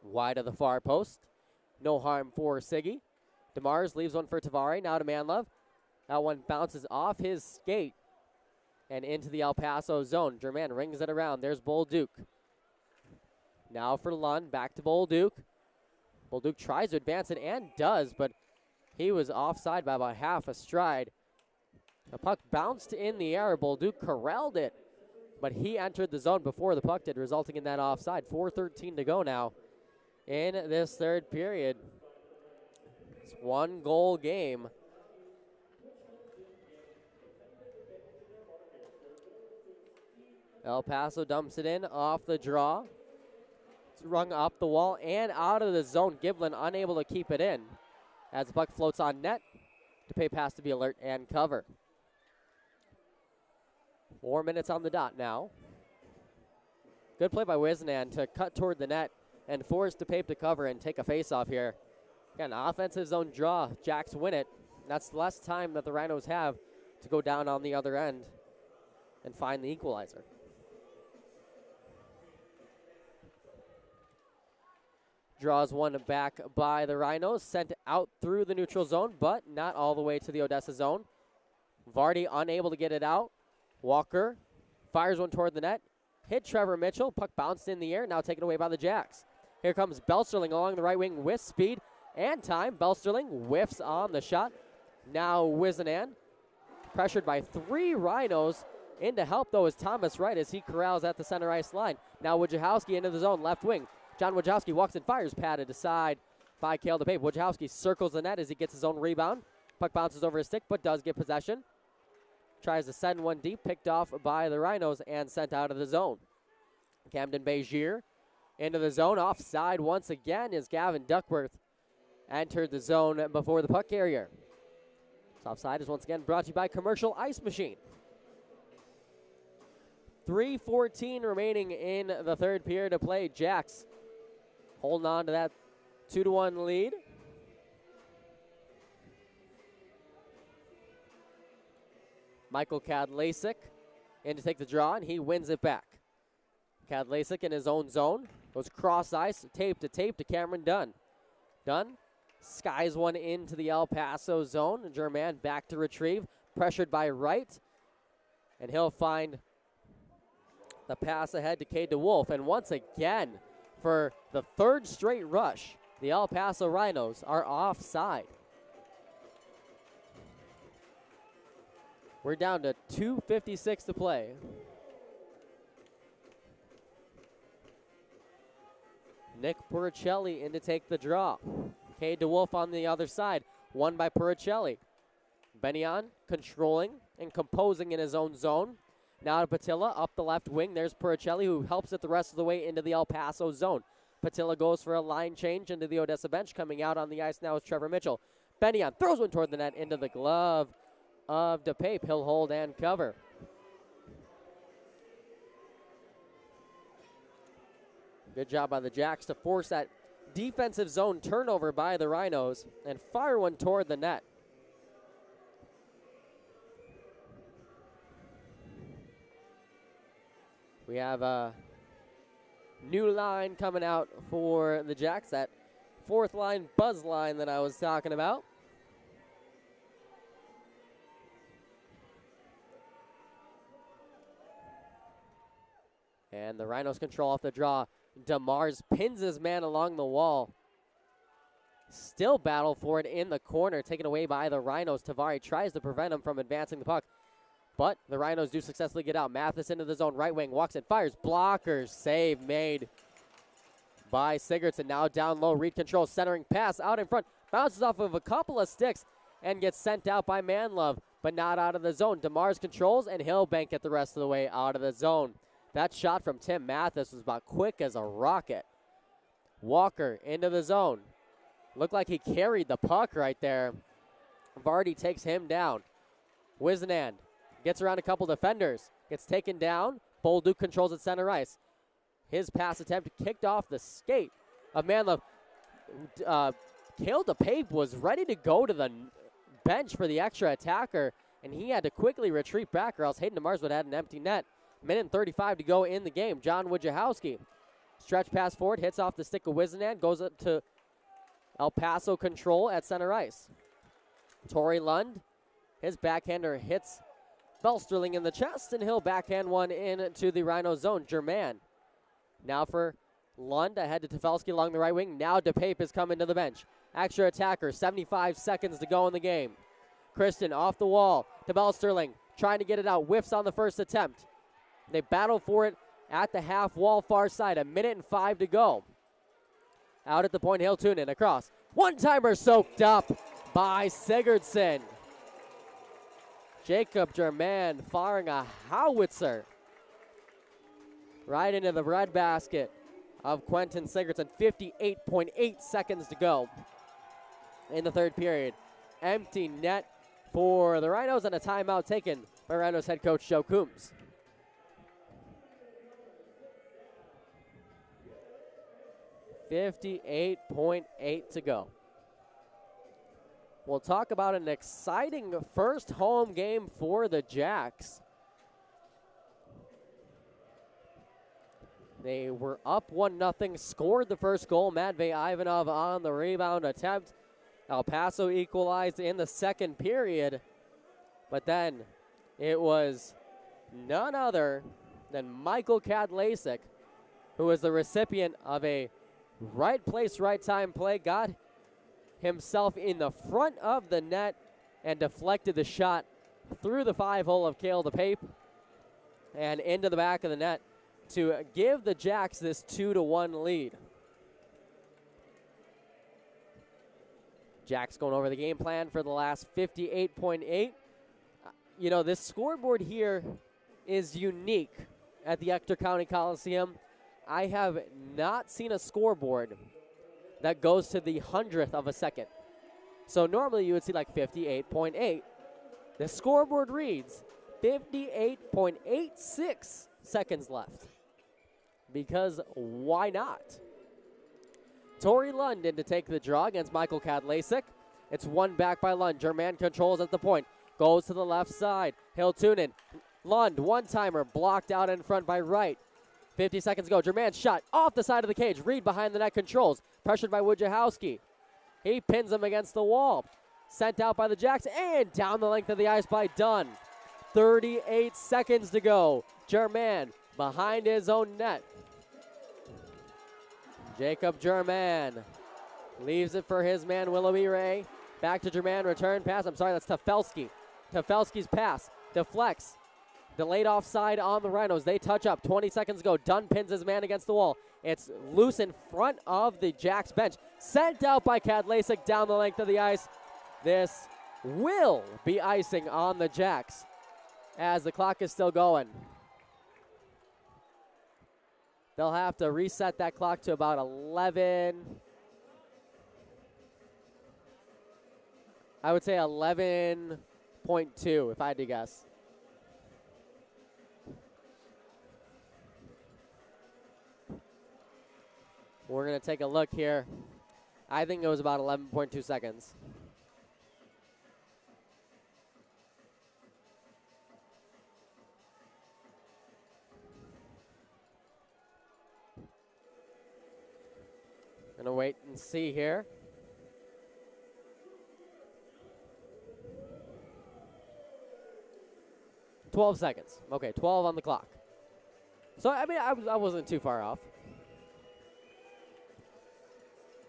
wide of the far post. No harm for Siggy. DeMars leaves one for Tavares. Now to Manlove. That one bounces off his skate and into the El Paso zone. Germain rings it around. There's Bolduc. Now for Lund. Back to Bolduc. Bolduc tries to advance it and does, but he was offside by about half a stride. The puck bounced in the air. Bolduc corralled it, but he entered the zone before the puck did, resulting in that offside. 4:13 to go now in this third period. It's one goal game. El Paso dumps it in off the draw. It's rung up the wall and out of the zone. Giblin unable to keep it in. As the puck floats on net, DePape has to be alert and cover. 4 minutes on the dot now. Good play by Wisnan to cut toward the net and force DePape to cover and take a face-off here. Again, offensive zone draw. Jacks win it. That's less time that the Rhinos have to go down on the other end and find the equalizer. Draws one back by the Rhinos, sent out through the neutral zone, but not all the way to the Odessa zone. Vardy unable to get it out. Walker fires one toward the net. Hit Trevor Mitchell. Puck bounced in the air, now taken away by the Jacks. Here comes Belsterling along the right wing with speed and time. Belsterling whiffs on the shot. Now Wizenan, pressured by 3 Rhinos. In to help, though, is Thomas Wright as he corrals at the center ice line. Now Wojciechowski into the zone, left wing. John Wojciechowski walks and fires, padded aside by Cale DePape. Wojciechowski circles the net as he gets his own rebound. Puck bounces over his stick, but does get possession. Tries to send one deep, picked off by the Rhinos and sent out of the zone. Camden Begier into the zone, offside once again as Gavin Duckworth entered the zone before the puck carrier. This offside is once again brought to you by Commercial Ice Machine. 3:14 remaining in the third period of play. Jacks holding on to that 2-1 lead. Michael Kadlasik in to take the draw, and he wins it back. Kadlasik in his own zone goes cross ice, tape to Cameron Dunn. Dunn skies one into the El Paso zone. German back to retrieve, pressured by Wright, and he'll find the pass ahead to Cade DeWolf. And once again, for the third straight rush, the El Paso Rhinos are offside. We're down to 2:56 to play. Nick Puricelli in to take the draw. Cade DeWolf on the other side, won by Puricelli. Benyon controlling and composing in his own zone. Now to Patilla, up the left wing. There's Puricelli, who helps it the rest of the way into the El Paso zone. Patilla goes for a line change into the Odessa bench. Coming out on the ice now is Trevor Mitchell. Benyon throws one toward the net into the glove of DePape. He'll hold and cover. Good job by the Jacks to force that defensive zone turnover by the Rhinos and fire one toward the net. We have a new line coming out for the Jacks, that fourth line buzz line that I was talking about. And the Rhinos control off the draw. DeMars pins his man along the wall. Still battle for it in the corner, taken away by the Rhinos. Tavari tries to prevent him from advancing the puck, but the Rhinos do successfully get out. Mathis into the zone, right wing, walks and fires. Blockers, save made by Sigurdsson. Now down low, Reed controls, centering pass out in front. Bounces off of a couple of sticks and gets sent out by Manlove, but not out of the zone. DeMars controls, and he'll bank it the rest of the way out of the zone. That shot from Tim Mathis was about quick as a rocket. Walker into the zone. Looked like he carried the puck right there. Vardy takes him down. Wizenan gets around a couple defenders. Gets taken down. Bolduc controls at center ice. His pass attempt kicked off the skate of Manlove. Cale DePape was ready to go to the bench for the extra attacker, and he had to quickly retreat back, or else Hayden DeMars would have had an empty net. Minute and 35 to go in the game. John Wojciechowski. Stretch pass forward, hits off the stick of Wizenan, goes up to El Paso control at center ice. Torrey Lund, his backhander hits Belsterling in the chest, and he'll backhand one into the Rhino zone. German. Now for Lund, ahead to Tefelsky along the right wing. Now DePape is coming to the bench. Extra attacker, 75 seconds to go in the game. Kristen off the wall to Belsterling, trying to get it out. Whiffs on the first attempt. They battle for it at the half wall far side. 1:05 to go. Out at the point, he'll tune in across. One-timer soaked up by Sigurdsson. Jacob German firing a howitzer right into the red basket of Quentin Sigurdsson. 58.8 seconds to go. in the third period. Empty net for the Rhinos and a timeout taken by Rhinos head coach Joe Coombs. .8 to go. We'll talk about an exciting first home game for the Jacks. They were up 1-0, scored the first goal. Matvey Ivanov on the rebound attempt. El Paso equalized in the second period, but then it was none other than Michael Kadlasik, who was the recipient of a right place, right time play, got himself in the front of the net and deflected the shot through the 5-hole of Cale DePape and into the back of the net to give the Jacks this 2-1 lead. Jacks going over the game plan for the last 58.8. You know, this scoreboard here is unique at the Ector County Coliseum. I have not seen a scoreboard that goes to the 100th of a second. So normally you would see like 58.8. The scoreboard reads 58.86 seconds left. Because why not? Tori London to take the draw against Michael Kadlasik. It's one back by Lund. German controls at the point. Goes to the left side. Hiltunen. Lund, one-timer, blocked out in front by Wright. 50 seconds ago. German's shot off the side of the cage. Reed behind the net controls. Pressured by Wojciechowski. He pins him against the wall. Sent out by the Jacks and down the length of the ice by Dunn. 38 seconds to go. German behind his own net. Jacob German leaves it for his man, Willoughby Ray. Back to German, return pass. I'm sorry, that's Tefelsky. Tefelsky's pass deflects. Delayed offside on the Rhinos. They touch up. 20 seconds ago. Dunn pins his man against the wall. It's loose in front of the Jacks bench. Sent out by Kadlasik down the length of the ice. This will be icing on the Jacks as the clock is still going. They'll have to reset that clock to about 11. I would say 11.2 if I had to guess. We're going to take a look here. I think it was about 11.2 seconds. Gonna wait and see here. $12 seconds. Okay, 12 on the clock. So, I mean, I wasn't too far off.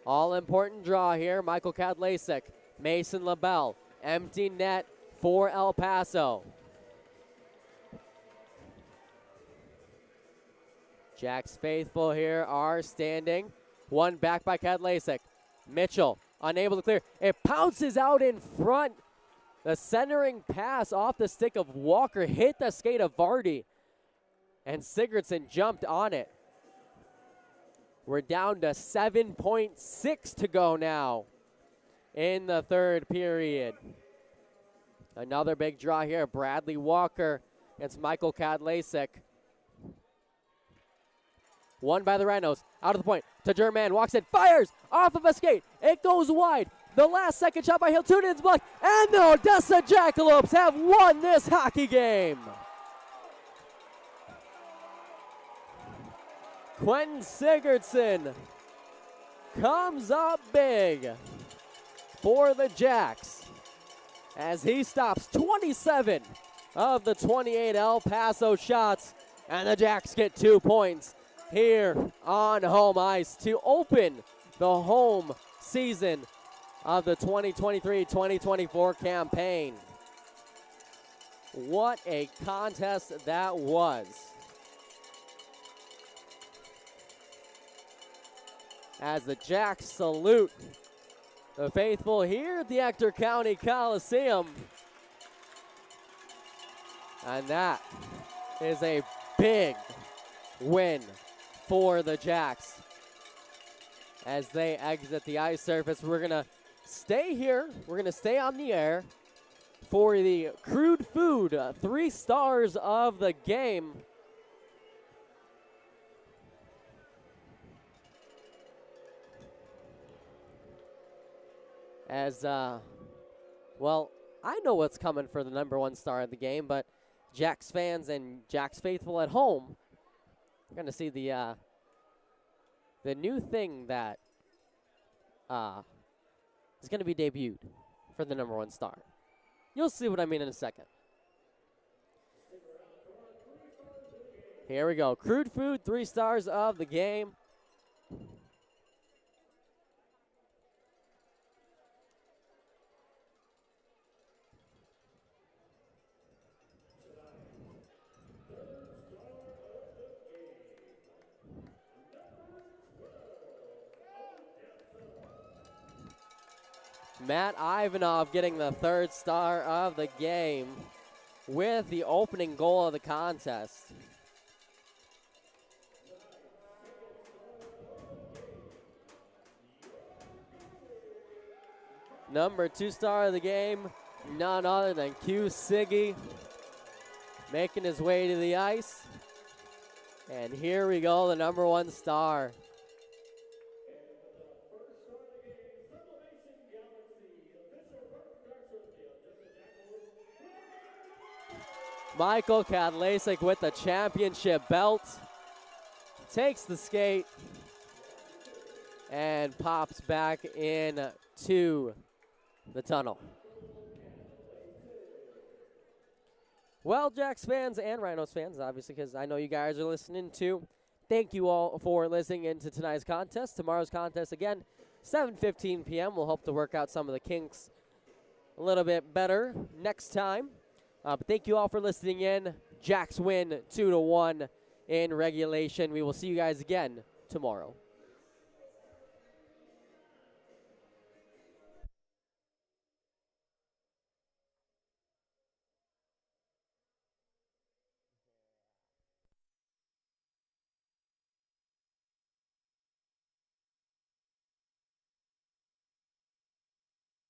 All-important draw here. Michael Kadlasik, Mason LaBelle. Empty net for El Paso. Jacks faithful here are standing. One back by Kadlasik. Mitchell unable to clear. It pounces out in front. The centering pass off the stick of Walker hit the skate of Vardy. And Sigurdsson jumped on it. We're down to 7.6 to go now in the third period. Another big draw here. Bradley Walker against Michael Kadlasik. Won by the Rhinos. Out of the point to German. Walks in. Fires off of a skate. It goes wide. The last second shot by Hiltunen's blocked. And the Odessa Jackalopes have won this hockey game. Quentin Sigurdsson comes up big for the Jacks as he stops 27 of the 28 El Paso shots. And the Jacks get 2 points here on home ice to open the home season of the 2023-2024 campaign. What a contest that was. As the Jacks salute the faithful here at the Ector County Coliseum. And that is a big win for the Jacks. As they exit the ice surface, we're going to stay here. We're going to stay on the air for the Crude Food 3 stars of the game. As, well, I know what's coming for the #1 star of the game, but Jacks fans and Jacks faithful at home are going to see the new thing that is going to be debuted for the #1 star. You'll see what I mean in a second. Here we go. Crude Food, 3 stars of the game. Matt Ivanov getting the 3rd star of the game with the opening goal of the contest. #2 star of the game, none other than Q Siggy, making his way to the ice. And here we go, the #1 star. Michael Kadlasik with the championship belt. Takes the skate and pops back into the tunnel. Well, Jacks fans and Rhinos fans, obviously, because I know you guys are listening too. Thank you all for listening into tonight's contest. Tomorrow's contest, again, 7:15 p.m. We'll hope to work out some of the kinks a little bit better next time. But thank you all for listening in. Jacks win 2-1 in regulation. We will see you guys again tomorrow.